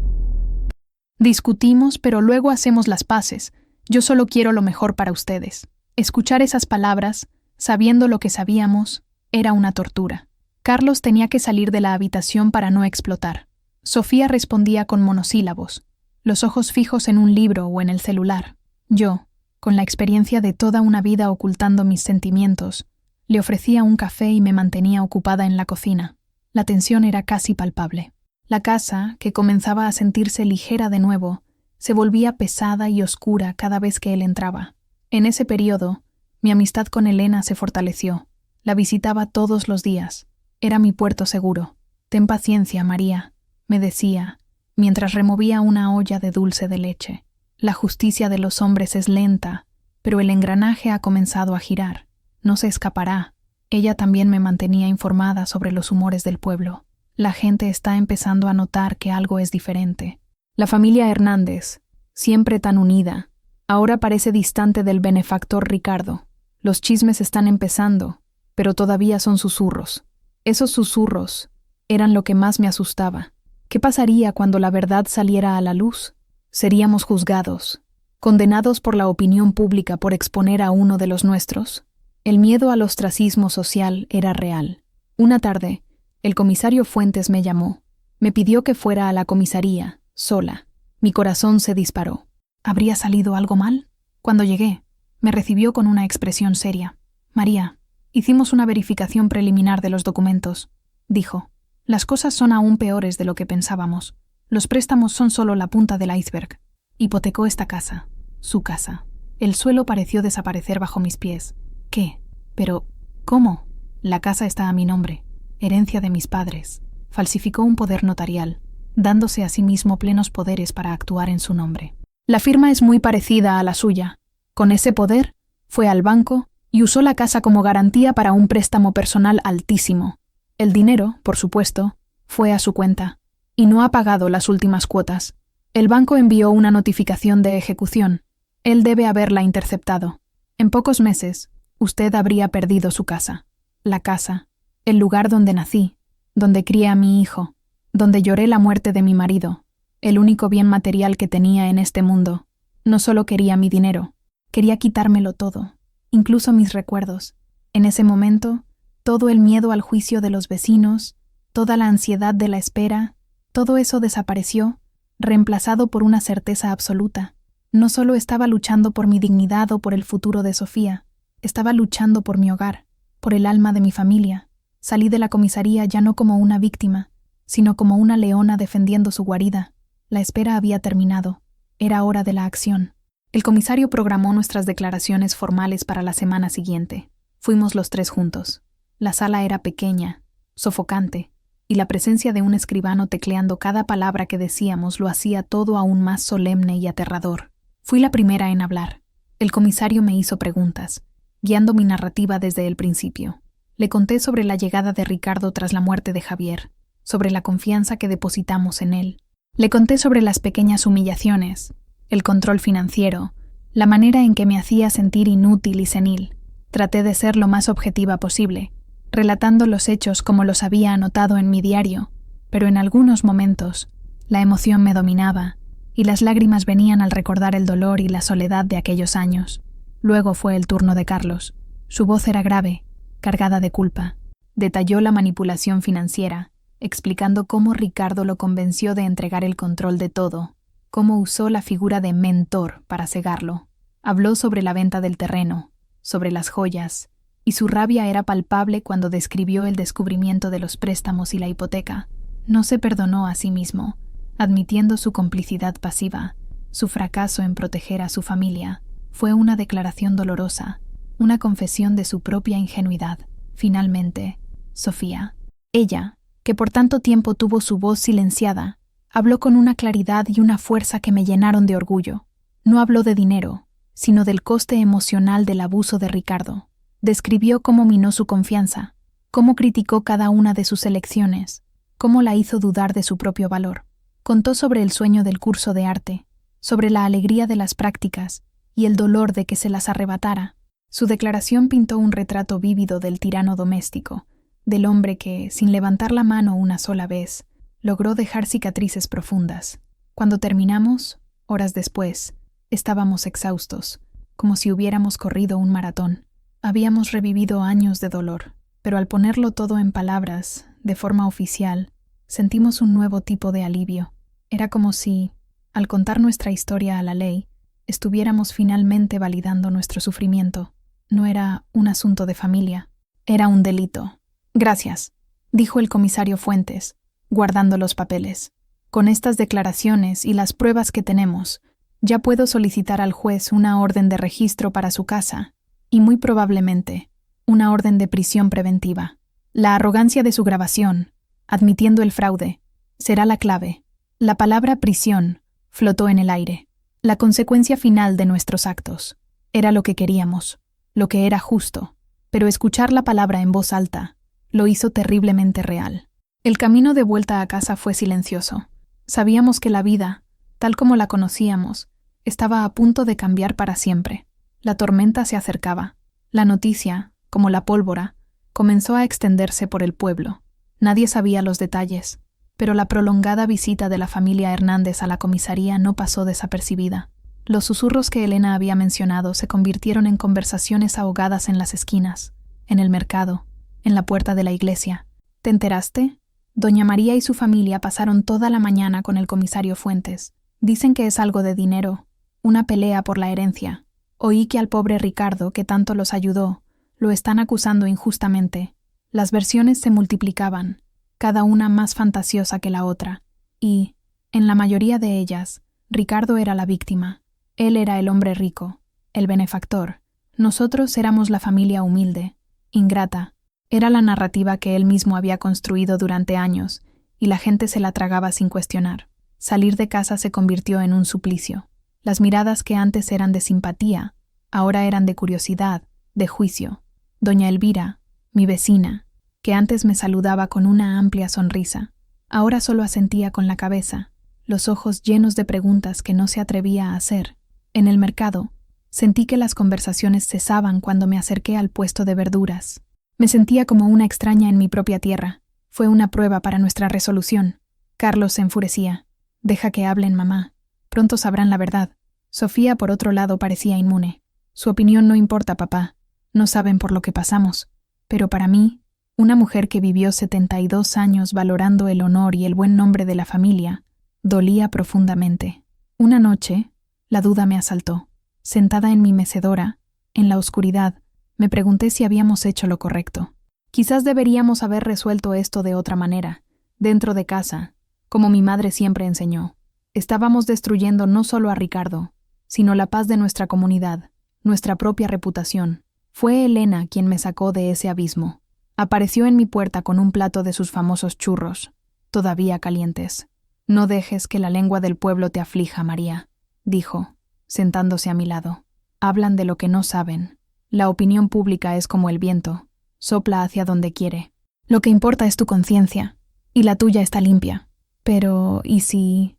Discutimos, pero luego hacemos las paces. Yo solo quiero lo mejor para ustedes. Escuchar esas palabras, sabiendo lo que sabíamos, era una tortura. Carlos tenía que salir de la habitación para no explotar. Sofía respondía con monosílabos, los ojos fijos en un libro o en el celular. Yo, con la experiencia de toda una vida ocultando mis sentimientos, le ofrecía un café y me mantenía ocupada en la cocina. La tensión era casi palpable. La casa, que comenzaba a sentirse ligera de nuevo, se volvía pesada y oscura cada vez que él entraba. En ese periodo, mi amistad con Elena se fortaleció. La visitaba todos los días. Era mi puerto seguro. «Ten paciencia, María», me decía, mientras removía una olla de dulce de leche. «La justicia de los hombres es lenta, pero el engranaje ha comenzado a girar. No se escapará». Ella también me mantenía informada sobre los humores del pueblo. La gente está empezando a notar que algo es diferente. La familia Hernández, siempre tan unida, ahora parece distante del benefactor Ricardo. Los chismes están empezando, pero todavía son susurros. Esos susurros eran lo que más me asustaba. ¿Qué pasaría cuando la verdad saliera a la luz? ¿Seríamos juzgados, condenados por la opinión pública por exponer a uno de los nuestros? El miedo al ostracismo social era real. Una tarde, el comisario Fuentes me llamó. Me pidió que fuera a la comisaría, sola. Mi corazón se disparó. ¿Habría salido algo mal? Cuando llegué, me recibió con una expresión seria. «María, hicimos una verificación preliminar de los documentos», dijo. «Las cosas son aún peores de lo que pensábamos. Los préstamos son solo la punta del iceberg. Hipotecó esta casa, su casa. El suelo pareció desaparecer bajo mis pies. ¿Qué? Pero, ¿cómo? La casa está a mi nombre, herencia de mis padres. Falsificó un poder notarial, dándose a sí mismo plenos poderes para actuar en su nombre. La firma es muy parecida a la suya. Con ese poder, fue al banco y usó la casa como garantía para un préstamo personal altísimo. El dinero, por supuesto, fue a su cuenta, y no ha pagado las últimas cuotas. El banco envió una notificación de ejecución. Él debe haberla interceptado. En pocos meses, usted habría perdido su casa. La casa, el lugar donde nací, donde crié a mi hijo, donde lloré la muerte de mi marido, el único bien material que tenía en este mundo. No solo quería mi dinero, quería quitármelo todo, incluso mis recuerdos. En ese momento, todo el miedo al juicio de los vecinos, toda la ansiedad de la espera, todo eso desapareció, reemplazado por una certeza absoluta. No solo estaba luchando por mi dignidad o por el futuro de Sofía, estaba luchando por mi hogar, por el alma de mi familia. Salí de la comisaría ya no como una víctima, sino como una leona defendiendo su guarida. La espera había terminado. Era hora de la acción. El comisario programó nuestras declaraciones formales para la semana siguiente. Fuimos los tres juntos. La sala era pequeña, sofocante, y la presencia de un escribano tecleando cada palabra que decíamos lo hacía todo aún más solemne y aterrador. Fui la primera en hablar. El comisario me hizo preguntas, guiando mi narrativa desde el principio. Le conté sobre la llegada de Ricardo tras la muerte de Javier, sobre la confianza que depositamos en él. Le conté sobre las pequeñas humillaciones, el control financiero, la manera en que me hacía sentir inútil y senil. Traté de ser lo más objetiva posible, relatando los hechos como los había anotado en mi diario, pero en algunos momentos la emoción me dominaba y las lágrimas venían al recordar el dolor y la soledad de aquellos años. Luego fue el turno de Carlos. Su voz era grave, cargada de culpa. Detalló la manipulación financiera, explicando cómo Ricardo lo convenció de entregar el control de todo, cómo usó la figura de mentor para cegarlo. Habló sobre la venta del terreno, sobre las joyas, y su rabia era palpable cuando describió el descubrimiento de los préstamos y la hipoteca. No se perdonó a sí mismo, admitiendo su complicidad pasiva, su fracaso en proteger a su familia. Fue una declaración dolorosa, una confesión de su propia ingenuidad. Finalmente, Sofía, ella, que por tanto tiempo tuvo su voz silenciada, habló con una claridad y una fuerza que me llenaron de orgullo. No habló de dinero, sino del coste emocional del abuso de Ricardo. Describió cómo minó su confianza, cómo criticó cada una de sus elecciones, cómo la hizo dudar de su propio valor. Contó sobre el sueño del curso de arte, sobre la alegría de las prácticas y el dolor de que se las arrebatara. Su declaración pintó un retrato vívido del tirano doméstico, del hombre que, sin levantar la mano una sola vez, logró dejar cicatrices profundas. Cuando terminamos, horas después, estábamos exhaustos, como si hubiéramos corrido un maratón. Habíamos revivido años de dolor, pero al ponerlo todo en palabras, de forma oficial, sentimos un nuevo tipo de alivio. Era como si, al contar nuestra historia a la ley, estuviéramos finalmente validando nuestro sufrimiento. No era un asunto de familia, era un delito. Gracias, dijo el comisario Fuentes, guardando los papeles. Con estas declaraciones y las pruebas que tenemos, ya puedo solicitar al juez una orden de registro para su casa y muy probablemente una orden de prisión preventiva. La arrogancia de su grabación, admitiendo el fraude, será la clave. La palabra prisión flotó en el aire. La consecuencia final de nuestros actos. Era lo que queríamos, lo que era justo, pero escuchar la palabra en voz alta lo hizo terriblemente real. El camino de vuelta a casa fue silencioso. Sabíamos que la vida, tal como la conocíamos, estaba a punto de cambiar para siempre. La tormenta se acercaba. La noticia, como la pólvora, comenzó a extenderse por el pueblo. Nadie sabía los detalles, pero la prolongada visita de la familia Hernández a la comisaría no pasó desapercibida. Los susurros que Elena había mencionado se convirtieron en conversaciones ahogadas en las esquinas, en el mercado, en la puerta de la iglesia. ¿Te enteraste? Doña María y su familia pasaron toda la mañana con el comisario Fuentes. Dicen que es algo de dinero, una pelea por la herencia. Oí que al pobre Ricardo, que tanto los ayudó, lo están acusando injustamente. Las versiones se multiplicaban, cada una más fantasiosa que la otra, y, en la mayoría de ellas, Ricardo era la víctima. Él era el hombre rico, el benefactor. Nosotros éramos la familia humilde, ingrata. Era la narrativa que él mismo había construido durante años, y la gente se la tragaba sin cuestionar. Salir de casa se convirtió en un suplicio. Las miradas que antes eran de simpatía, ahora eran de curiosidad, de juicio. Doña Elvira, mi vecina, que antes me saludaba con una amplia sonrisa, ahora solo asentía con la cabeza, los ojos llenos de preguntas que no se atrevía a hacer. En el mercado, sentí que las conversaciones cesaban cuando me acerqué al puesto de verduras. Me sentía como una extraña en mi propia tierra. Fue una prueba para nuestra resolución. Carlos se enfurecía. Deja que hablen, mamá. Pronto sabrán la verdad. Sofía, por otro lado, parecía inmune. Su opinión no importa, papá. No saben por lo que pasamos. Pero para mí, una mujer que vivió 72 años valorando el honor y el buen nombre de la familia, dolía profundamente. Una noche, la duda me asaltó. Sentada en mi mecedora, en la oscuridad, me pregunté si habíamos hecho lo correcto. Quizás deberíamos haber resuelto esto de otra manera, dentro de casa, como mi madre siempre enseñó. Estábamos destruyendo no solo a Ricardo, sino la paz de nuestra comunidad, nuestra propia reputación. Fue Elena quien me sacó de ese abismo. Apareció en mi puerta con un plato de sus famosos churros, todavía calientes. «No dejes que la lengua del pueblo te aflija, María», dijo, sentándose a mi lado. «Hablan de lo que no saben. La opinión pública es como el viento, sopla hacia donde quiere. Lo que importa es tu conciencia, y la tuya está limpia. Pero, ¿y si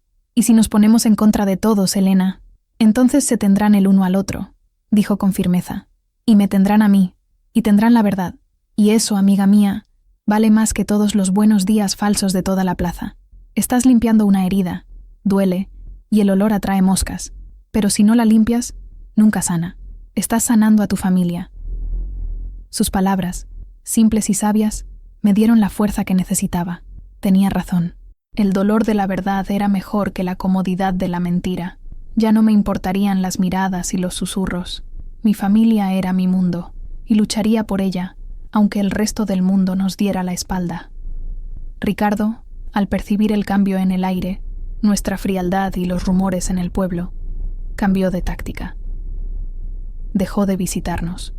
nos ponemos en contra de todos, Elena? Entonces se tendrán el uno al otro», dijo con firmeza. «Y me tendrán a mí, y tendrán la verdad. Y eso, amiga mía, vale más que todos los buenos días falsos de toda la plaza. Estás limpiando una herida, duele, y el olor atrae moscas. Pero si no la limpias, nunca sana. Estás sanando a tu familia». Sus palabras, simples y sabias, me dieron la fuerza que necesitaba. Tenía razón. El dolor de la verdad era mejor que la comodidad de la mentira. Ya no me importarían las miradas y los susurros. Mi familia era mi mundo, y lucharía por ella, aunque el resto del mundo nos diera la espalda. Ricardo, al percibir el cambio en el aire, nuestra frialdad y los rumores en el pueblo, cambió de táctica. Dejó de visitarnos.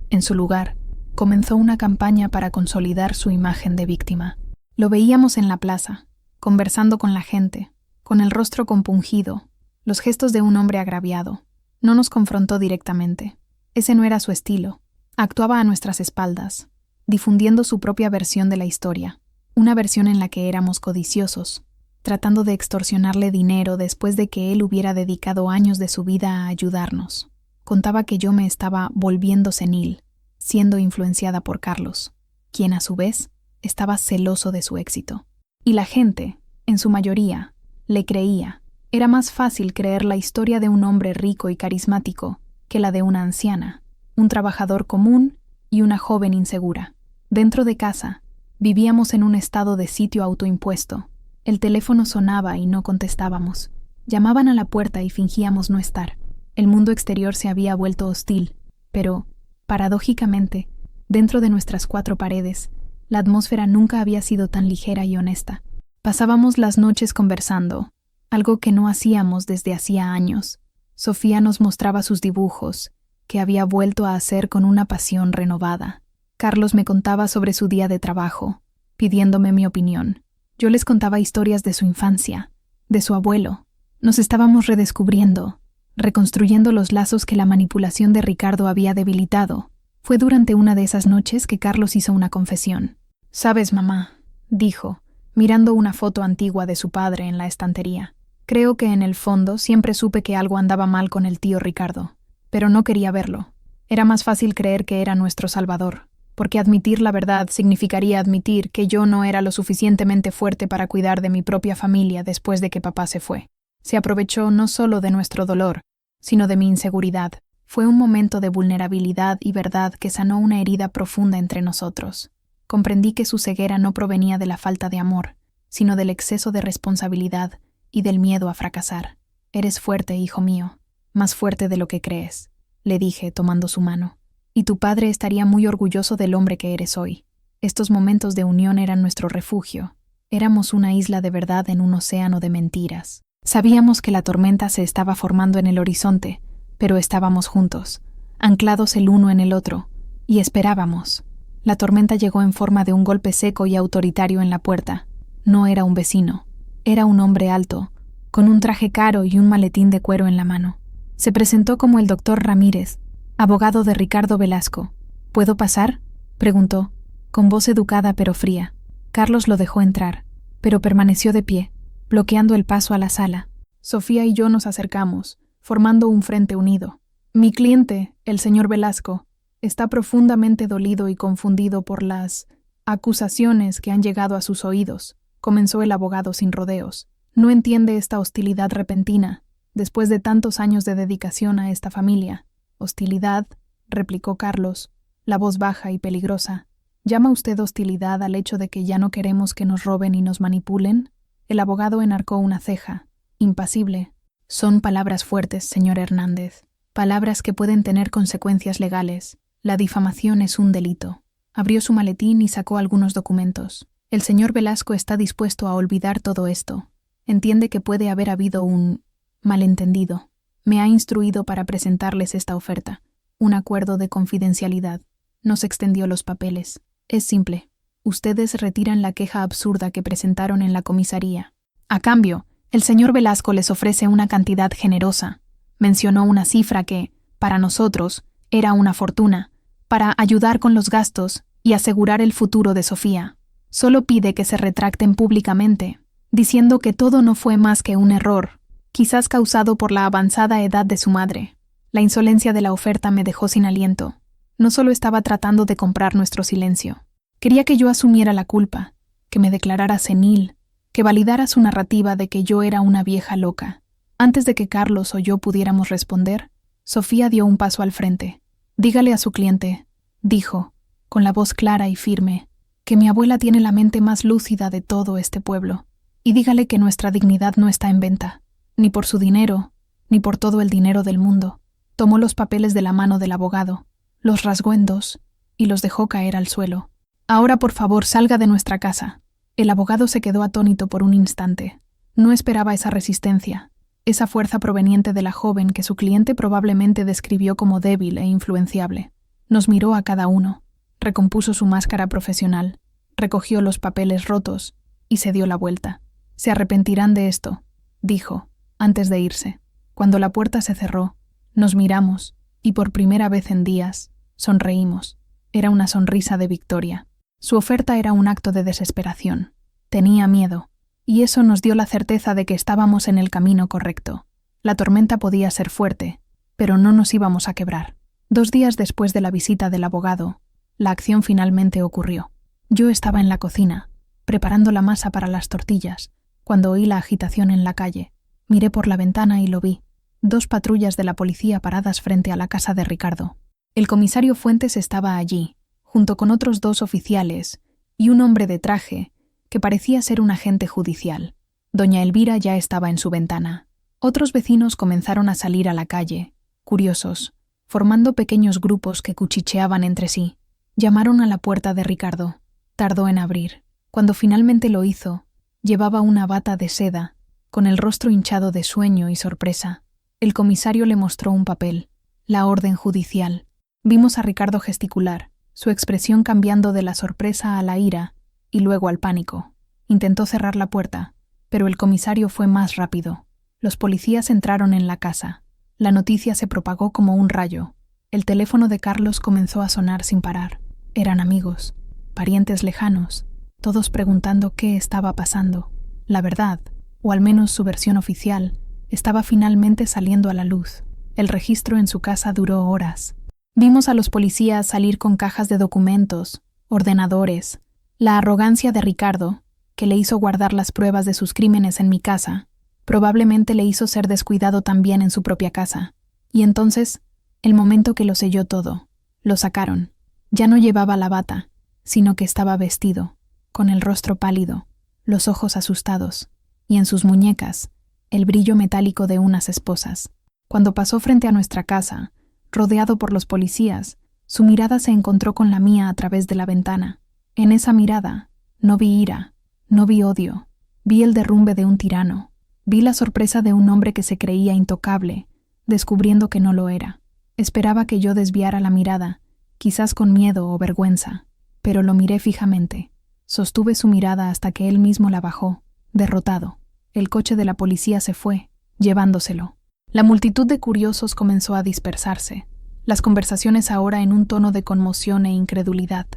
En su lugar, comenzó una campaña para consolidar su imagen de víctima. Lo veíamos en la plaza, conversando con la gente, con el rostro compungido, los gestos de un hombre agraviado. No nos confrontó directamente. Ese no era su estilo. Actuaba a nuestras espaldas, difundiendo su propia versión de la historia, una versión en la que éramos codiciosos, tratando de extorsionarle dinero después de que él hubiera dedicado años de su vida a ayudarnos. Contaba que yo me estaba volviendo senil, siendo influenciada por Carlos, quien a su vez estaba celoso de su éxito. Y la gente, en su mayoría, le creía. Era más fácil creer la historia de un hombre rico y carismático que la de una anciana, un trabajador común y una joven insegura. Dentro de casa, vivíamos en un estado de sitio autoimpuesto. El teléfono sonaba y no contestábamos. Llamaban a la puerta y fingíamos no estar. El mundo exterior se había vuelto hostil, pero, paradójicamente, dentro de nuestras cuatro paredes, la atmósfera nunca había sido tan ligera y honesta. Pasábamos las noches conversando, algo que no hacíamos desde hacía años. Sofía nos mostraba sus dibujos, que había vuelto a hacer con una pasión renovada. Carlos me contaba sobre su día de trabajo, pidiéndome mi opinión. Yo les contaba historias de su infancia, de su abuelo. Nos estábamos redescubriendo, reconstruyendo los lazos que la manipulación de Ricardo había debilitado. Fue durante una de esas noches que Carlos hizo una confesión. «Sabes, mamá», dijo, mirando una foto antigua de su padre en la estantería. «Creo que en el fondo siempre supe que algo andaba mal con el tío Ricardo, pero no quería verlo. Era más fácil creer que era nuestro salvador, porque admitir la verdad significaría admitir que yo no era lo suficientemente fuerte para cuidar de mi propia familia después de que papá se fue. Se aprovechó no solo de nuestro dolor, sino de mi inseguridad. Fue un momento de vulnerabilidad y verdad que sanó una herida profunda entre nosotros. Comprendí que su ceguera no provenía de la falta de amor, sino del exceso de responsabilidad y del miedo a fracasar. «Eres fuerte, hijo mío, más fuerte de lo que crees», le dije, tomando su mano. «Y tu padre estaría muy orgulloso del hombre que eres hoy. Estos momentos de unión eran nuestro refugio. Éramos una isla de verdad en un océano de mentiras. Sabíamos que la tormenta se estaba formando en el horizonte, pero estábamos juntos, anclados el uno en el otro, y esperábamos. La tormenta llegó en forma de un golpe seco y autoritario en la puerta. No era un vecino, era un hombre alto, con un traje caro y un maletín de cuero en la mano. Se presentó como el doctor Ramírez, abogado de Ricardo Velasco. «¿Puedo pasar?», preguntó, con voz educada pero fría. Carlos lo dejó entrar, pero permaneció de pie, bloqueando el paso a la sala. Sofía y yo nos acercamos, formando un frente unido. «Mi cliente, el señor Velasco, está profundamente dolido y confundido por las acusaciones que han llegado a sus oídos», comenzó el abogado sin rodeos. «No entiende esta hostilidad repentina, después de tantos años de dedicación a esta familia». «¿Hostilidad?», replicó Carlos, la voz baja y peligrosa. «¿Llama usted hostilidad al hecho de que ya no queremos que nos roben y nos manipulen?». El abogado enarcó una ceja, impasible. «Son palabras fuertes, señor Hernández. Palabras que pueden tener consecuencias legales. La difamación es un delito». Abrió su maletín y sacó algunos documentos. El señor Velasco está dispuesto a olvidar todo esto. Entiende que puede haber habido un malentendido. Me ha instruido para presentarles esta oferta. Un acuerdo de confidencialidad. Nos extendió los papeles. Es simple. Ustedes retiran la queja absurda que presentaron en la comisaría. A cambio, el señor Velasco les ofrece una cantidad generosa. Mencionó una cifra que, para nosotros, era una fortuna, para ayudar con los gastos y asegurar el futuro de Sofía. Solo pide que se retracten públicamente, diciendo que todo no fue más que un error, quizás causado por la avanzada edad de su madre. La insolencia de la oferta me dejó sin aliento. No solo estaba tratando de comprar nuestro silencio. Quería que yo asumiera la culpa, que me declarara senil, que validara su narrativa de que yo era una vieja loca. Antes de que Carlos o yo pudiéramos responder, Sofía dio un paso al frente. Dígale a su cliente, dijo, con la voz clara y firme, que mi abuela tiene la mente más lúcida de todo este pueblo, y dígale que nuestra dignidad no está en venta, ni por su dinero, ni por todo el dinero del mundo. Tomó los papeles de la mano del abogado, los rasgó en dos y los dejó caer al suelo. Ahora, por favor, salga de nuestra casa. El abogado se quedó atónito por un instante. No esperaba esa resistencia, esa fuerza proveniente de la joven que su cliente probablemente describió como débil e influenciable. Nos miró a cada uno, recompuso su máscara profesional, recogió los papeles rotos y se dio la vuelta. Se arrepentirán de esto, dijo, antes de irse. Cuando la puerta se cerró, nos miramos y por primera vez en días sonreímos. Era una sonrisa de victoria. Su oferta era un acto de desesperación. Tenía miedo, y eso nos dio la certeza de que estábamos en el camino correcto. La tormenta podía ser fuerte, pero no nos íbamos a quebrar. 2 días después de la visita del abogado, la acción finalmente ocurrió. Yo estaba en la cocina, preparando la masa para las tortillas, cuando oí la agitación en la calle. Miré por la ventana y lo vi. 2 patrullas de la policía paradas frente a la casa de Ricardo. El comisario Fuentes estaba allí, junto con otros 2 oficiales y un hombre de traje que parecía ser un agente judicial. Doña Elvira ya estaba en su ventana. Otros vecinos comenzaron a salir a la calle, curiosos, formando pequeños grupos que cuchicheaban entre sí. Llamaron a la puerta de Ricardo. Tardó en abrir. Cuando finalmente lo hizo, llevaba una bata de seda, con el rostro hinchado de sueño y sorpresa. El comisario le mostró un papel, la orden judicial. Vimos a Ricardo gesticular, su expresión cambiando de la sorpresa a la ira y luego al pánico. Intentó cerrar la puerta, pero el comisario fue más rápido. Los policías entraron en la casa. La noticia se propagó como un rayo. El teléfono de Carlos comenzó a sonar sin parar. Eran amigos, parientes lejanos, todos preguntando qué estaba pasando. La verdad, o al menos su versión oficial, estaba finalmente saliendo a la luz. El registro en su casa duró horas. Vimos a los policías salir con cajas de documentos, ordenadores. La arrogancia de Ricardo, que le hizo guardar las pruebas de sus crímenes en mi casa, probablemente le hizo ser descuidado también en su propia casa. Y entonces, el momento que lo selló todo, lo sacaron. Ya no llevaba la bata, sino que estaba vestido, con el rostro pálido, los ojos asustados, y en sus muñecas, el brillo metálico de unas esposas. Cuando pasó frente a nuestra casa, rodeado por los policías, su mirada se encontró con la mía a través de la ventana. En esa mirada, no vi ira, no vi odio, vi el derrumbe de un tirano, vi la sorpresa de un hombre que se creía intocable, descubriendo que no lo era. Esperaba que yo desviara la mirada, quizás con miedo o vergüenza, pero lo miré fijamente. Sostuve su mirada hasta que él mismo la bajó, derrotado. El coche de la policía se fue, llevándoselo. La multitud de curiosos comenzó a dispersarse, las conversaciones ahora en un tono de conmoción e incredulidad.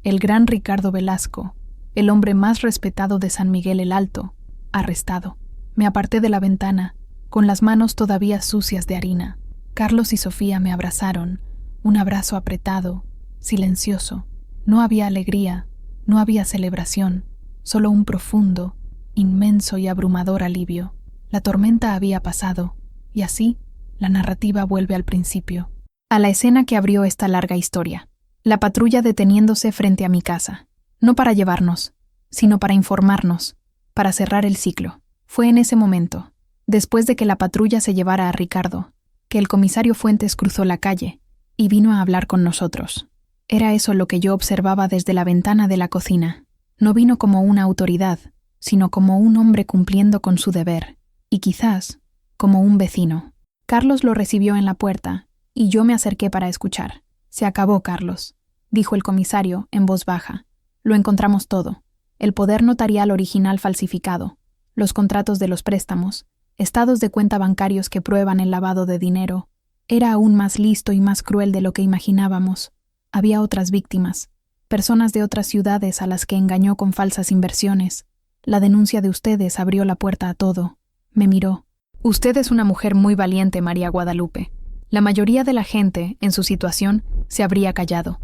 El gran Ricardo Velasco, el hombre más respetado de San Miguel el Alto, arrestado. Me aparté de la ventana, con las manos todavía sucias de harina. Carlos y Sofía me abrazaron, un abrazo apretado, silencioso. No había alegría, no había celebración, solo un profundo, inmenso y abrumador alivio. La tormenta había pasado, y así, la narrativa vuelve al principio, a la escena que abrió esta larga historia. La patrulla deteniéndose frente a mi casa, no para llevarnos, sino para informarnos, para cerrar el ciclo. Fue en ese momento, después de que la patrulla se llevara a Ricardo, que el comisario Fuentes cruzó la calle y vino a hablar con nosotros. Era eso lo que yo observaba desde la ventana de la cocina. No vino como una autoridad, sino como un hombre cumpliendo con su deber, y quizás como un vecino. Carlos lo recibió en la puerta, y yo me acerqué para escuchar. «Se acabó, Carlos», dijo el comisario en voz baja. «Lo encontramos todo. El poder notarial original falsificado, los contratos de los préstamos, estados de cuenta bancarios que prueban el lavado de dinero. Era aún más listo y más cruel de lo que imaginábamos. Había otras víctimas, personas de otras ciudades a las que engañó con falsas inversiones. La denuncia de ustedes abrió la puerta a todo». Me miró. «Usted es una mujer muy valiente, María Guadalupe. La mayoría de la gente, en su situación, se habría callado.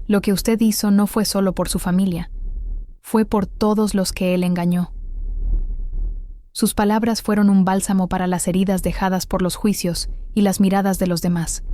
Lo que usted hizo no fue solo por su familia. Fue por todos los que él engañó». Sus palabras fueron un bálsamo para las heridas dejadas por los juicios y las miradas de los demás.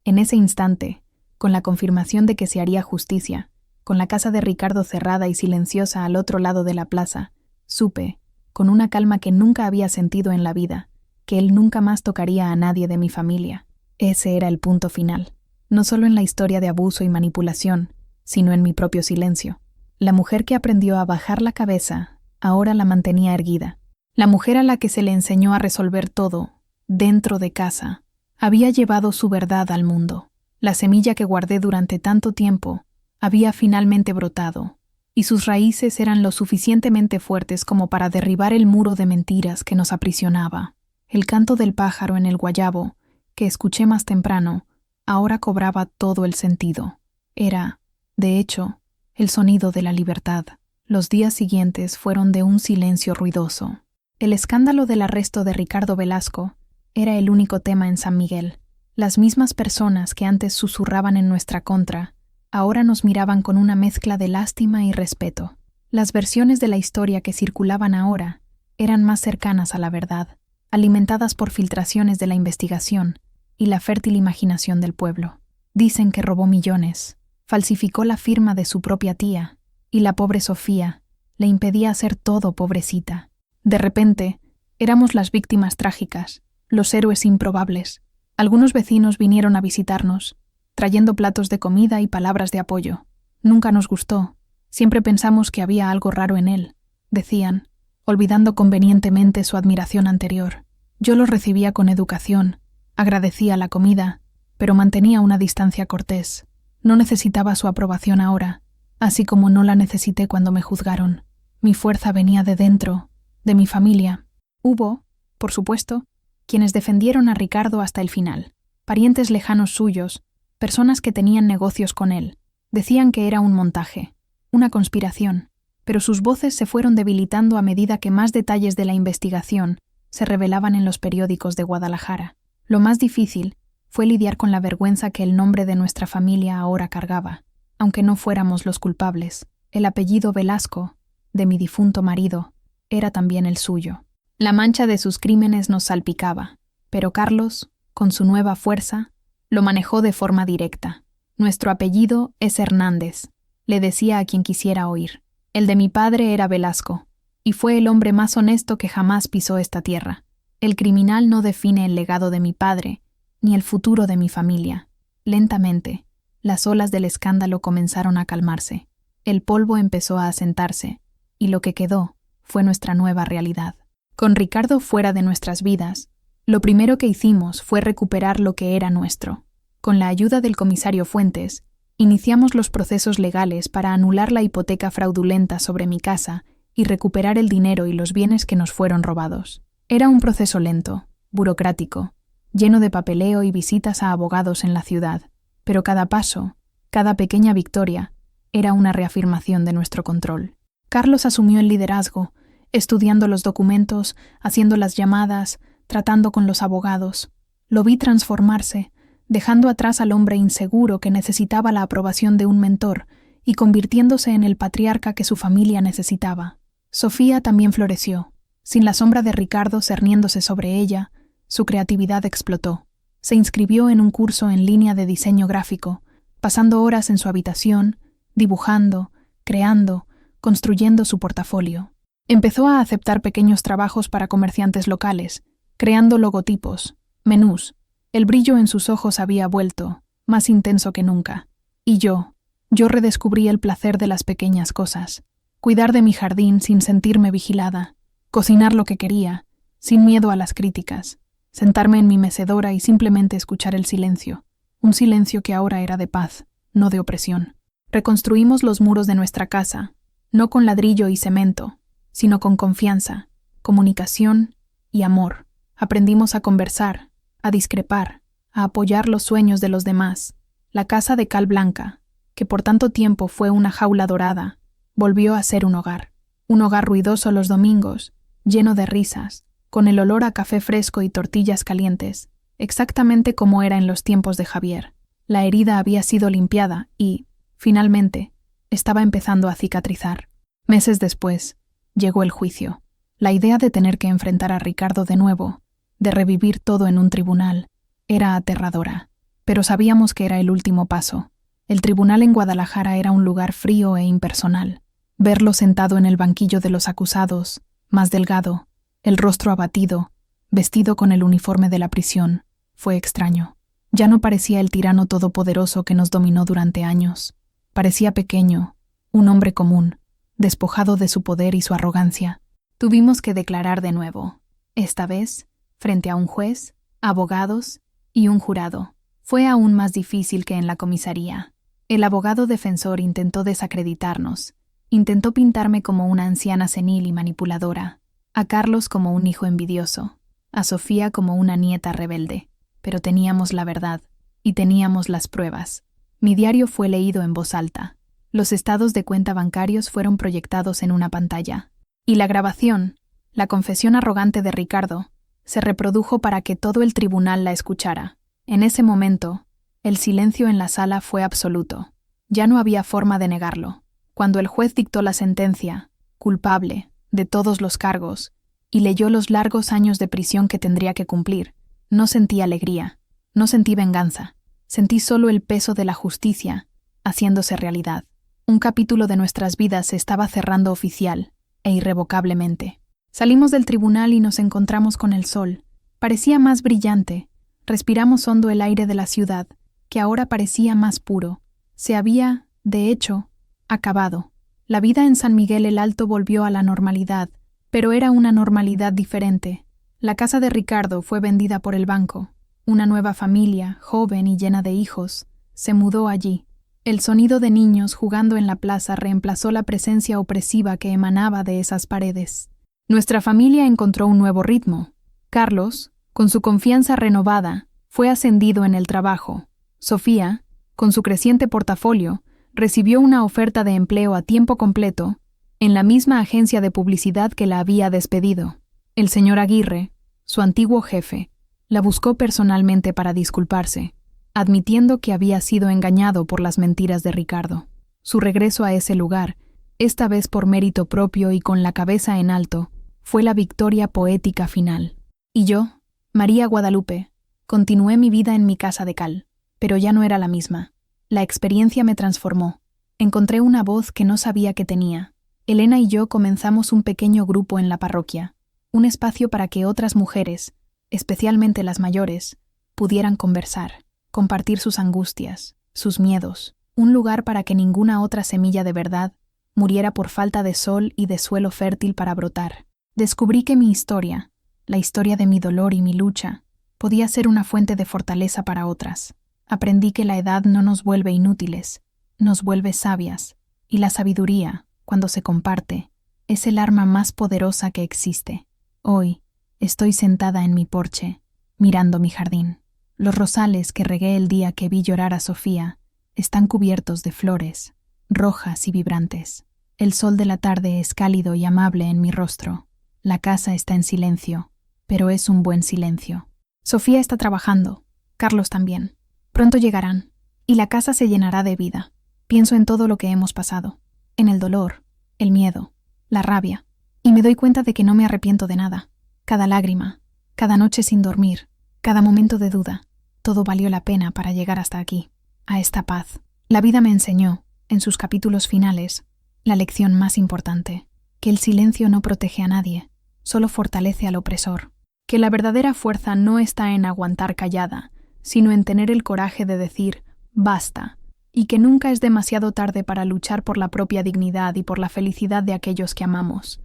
En ese instante, con la confirmación de que se haría justicia, con la casa de Ricardo cerrada y silenciosa al otro lado de la plaza, supe, con una calma que nunca había sentido en la vida, que él nunca más tocaría a nadie de mi familia. Ese era el punto final, no solo en la historia de abuso y manipulación, sino en mi propio silencio. La mujer que aprendió a bajar la cabeza, ahora la mantenía erguida. La mujer a la que se le enseñó a resolver todo, dentro de casa, había llevado su verdad al mundo. La semilla que guardé durante tanto tiempo había finalmente brotado, y sus raíces eran lo suficientemente fuertes como para derribar el muro de mentiras que nos aprisionaba. El canto del pájaro en el guayabo, que escuché más temprano, ahora cobraba todo el sentido. Era, de hecho, el sonido de la libertad. Los días siguientes fueron de un silencio ruidoso. El escándalo del arresto de Ricardo Velasco era el único tema en San Miguel. Las mismas personas que antes susurraban en nuestra contra, ahora nos miraban con una mezcla de lástima y respeto. Las versiones de la historia que circulaban ahora eran más cercanas a la verdad, alimentadas por filtraciones de la investigación y la fértil imaginación del pueblo. Dicen que robó millones, falsificó la firma de su propia tía, y la pobre Sofía le impedía hacer todo, pobrecita. De repente, éramos las víctimas trágicas, los héroes improbables. Algunos vecinos vinieron a visitarnos, trayendo platos de comida y palabras de apoyo. Nunca nos gustó. Siempre pensamos que había algo raro en él, decían, olvidando convenientemente su admiración anterior. Yo los recibía con educación, agradecía la comida, pero mantenía una distancia cortés. No necesitaba su aprobación ahora, así como no la necesité cuando me juzgaron. Mi fuerza venía de dentro, de mi familia. Hubo, por supuesto, quienes defendieron a Ricardo hasta el final, parientes lejanos suyos, personas que tenían negocios con él. Decían que era un montaje, una conspiración, pero sus voces se fueron debilitando a medida que más detalles de la investigación se revelaban en los periódicos de Guadalajara. Lo más difícil fue lidiar con la vergüenza que el nombre de nuestra familia ahora cargaba. Aunque no fuéramos los culpables, el apellido Velasco, de mi difunto marido, era también el suyo. La mancha de sus crímenes nos salpicaba, pero Carlos, con su nueva fuerza, lo manejó de forma directa. «Nuestro apellido es Hernández», le decía a quien quisiera oír. «El de mi padre era Velasco, y fue el hombre más honesto que jamás pisó esta tierra. El criminal no define el legado de mi padre, ni el futuro de mi familia». Lentamente, las olas del escándalo comenzaron a calmarse. El polvo empezó a asentarse, y lo que quedó fue nuestra nueva realidad. Con Ricardo fuera de nuestras vidas, lo primero que hicimos fue recuperar lo que era nuestro. Con la ayuda del comisario Fuentes, iniciamos los procesos legales para anular la hipoteca fraudulenta sobre mi casa y recuperar el dinero y los bienes que nos fueron robados. Era un proceso lento, burocrático, lleno de papeleo y visitas a abogados en la ciudad, pero cada paso, cada pequeña victoria, era una reafirmación de nuestro control. Carlos asumió el liderazgo, estudiando los documentos, haciendo las llamadas, tratando con los abogados. Lo vi transformarse, dejando atrás al hombre inseguro que necesitaba la aprobación de un mentor y convirtiéndose en el patriarca que su familia necesitaba. Sofía también floreció. Sin la sombra de Ricardo cerniéndose sobre ella, su creatividad explotó. Se inscribió en un curso en línea de diseño gráfico, pasando horas en su habitación, dibujando, creando, construyendo su portafolio. Empezó a aceptar pequeños trabajos para comerciantes locales, creando logotipos, menús. El brillo en sus ojos había vuelto, más intenso que nunca. Y yo redescubrí el placer de las pequeñas cosas. cuidar de mi jardín sin sentirme vigilada, cocinar lo que quería, sin miedo a las críticas, sentarme en mi mecedora y simplemente escuchar el silencio, un silencio que ahora era de paz, no de opresión. Reconstruimos los muros de nuestra casa, no con ladrillo y cemento, sino con confianza, comunicación y amor. Aprendimos a conversar, a discrepar, a apoyar los sueños de los demás. La casa de cal blanca, que por tanto tiempo fue una jaula dorada, volvió a ser un hogar ruidoso los domingos, lleno de risas, con el olor a café fresco y tortillas calientes, exactamente como era en los tiempos de Javier. La herida había sido limpiada y, finalmente, estaba empezando a cicatrizar. Meses después, llegó el juicio. La idea de tener que enfrentar a Ricardo de nuevo, de revivir todo en un tribunal, era aterradora, pero sabíamos que era el último paso. El tribunal en Guadalajara era un lugar frío e impersonal. Verlo sentado en el banquillo de los acusados, más delgado, el rostro abatido, vestido con el uniforme de la prisión, fue extraño. Ya no parecía el tirano todopoderoso que nos dominó durante años. Parecía pequeño, un hombre común, despojado de su poder y su arrogancia. Tuvimos que declarar de nuevo, esta vez, frente a un juez, abogados y un jurado. Fue aún más difícil que en la comisaría. El abogado defensor intentó desacreditarnos, intentó pintarme como una anciana senil y manipuladora, a Carlos como un hijo envidioso, a Sofía como una nieta rebelde. Pero teníamos la verdad, y teníamos las pruebas. Mi diario fue leído en voz alta. Los estados de cuenta bancarios fueron proyectados en una pantalla. Y la grabación, la confesión arrogante de Ricardo, se reprodujo para que todo el tribunal la escuchara. En ese momento, el silencio en la sala fue absoluto. Ya no había forma de negarlo. Cuando el juez dictó la sentencia, culpable, de todos los cargos, y leyó los largos años de prisión que tendría que cumplir, no sentí alegría, no sentí venganza, sentí solo el peso de la justicia, haciéndose realidad. Un capítulo de nuestras vidas se estaba cerrando oficial e irrevocablemente. Salimos del tribunal y nos encontramos con el sol. Parecía más brillante. Respiramos hondo el aire de la ciudad, que ahora parecía más puro. Se había, de hecho, acabado. La vida en San Miguel el Alto volvió a la normalidad, pero era una normalidad diferente. La casa de Ricardo fue vendida por el banco. Una nueva familia, joven y llena de hijos, se mudó allí. El sonido de niños jugando en la plaza reemplazó la presencia opresiva que emanaba de esas paredes. Nuestra familia encontró un nuevo ritmo. Carlos, con su confianza renovada, fue ascendido en el trabajo. Sofía, con su creciente portafolio, recibió una oferta de empleo a tiempo completo en la misma agencia de publicidad que la había despedido. El señor Aguirre, su antiguo jefe, la buscó personalmente para disculparse, admitiendo que había sido engañado por las mentiras de Ricardo. Su regreso a ese lugar, esta vez por mérito propio y con la cabeza en alto, fue la victoria poética final. Y yo, María Guadalupe, continué mi vida en mi casa de cal, pero ya no era la misma. La experiencia me transformó. Encontré una voz que no sabía que tenía. Elena y yo comenzamos un pequeño grupo en la parroquia, un espacio para que otras mujeres, especialmente las mayores, pudieran conversar, compartir sus angustias, sus miedos, un lugar para que ninguna otra semilla de verdad muriera por falta de sol y de suelo fértil para brotar. Descubrí que mi historia, la historia de mi dolor y mi lucha, podía ser una fuente de fortaleza para otras. Aprendí que la edad no nos vuelve inútiles, nos vuelve sabias, y la sabiduría, cuando se comparte, es el arma más poderosa que existe. Hoy, estoy sentada en mi porche, mirando mi jardín. Los rosales que regué el día que vi llorar a Sofía están cubiertos de flores, rojas y vibrantes. El sol de la tarde es cálido y amable en mi rostro. La casa está en silencio, pero es un buen silencio. Sofía está trabajando, Carlos también. Pronto llegarán, y la casa se llenará de vida. Pienso en todo lo que hemos pasado, en el dolor, el miedo, la rabia, y me doy cuenta de que no me arrepiento de nada. Cada lágrima, cada noche sin dormir, cada momento de duda, todo valió la pena para llegar hasta aquí, a esta paz. La vida me enseñó, en sus capítulos finales, la lección más importante, que el silencio no protege a nadie, solo fortalece al opresor, que la verdadera fuerza no está en aguantar callada, sino en tener el coraje de decir, basta, y que nunca es demasiado tarde para luchar por la propia dignidad y por la felicidad de aquellos que amamos.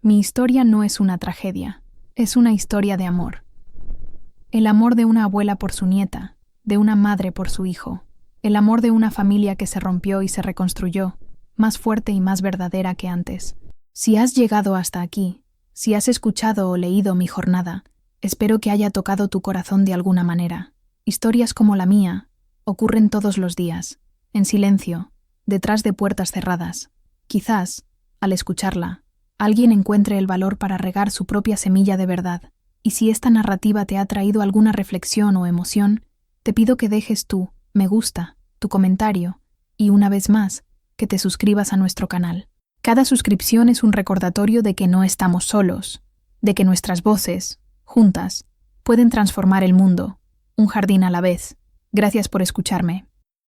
Mi historia no es una tragedia, es una historia de amor. El amor de una abuela por su nieta, de una madre por su hijo, el amor de una familia que se rompió y se reconstruyó, más fuerte y más verdadera que antes. Si has llegado hasta aquí, si has escuchado o leído mi jornada, espero que haya tocado tu corazón de alguna manera. Historias como la mía ocurren todos los días, en silencio, detrás de puertas cerradas. Quizás, al escucharla, alguien encuentre el valor para regar su propia semilla de verdad. Y si esta narrativa te ha traído alguna reflexión o emoción, te pido que dejes tu me gusta, tu comentario y, una vez más, que te suscribas a nuestro canal. Cada suscripción es un recordatorio de que no estamos solos, de que nuestras voces, juntas, pueden transformar el mundo, un jardín a la vez. Gracias por escucharme.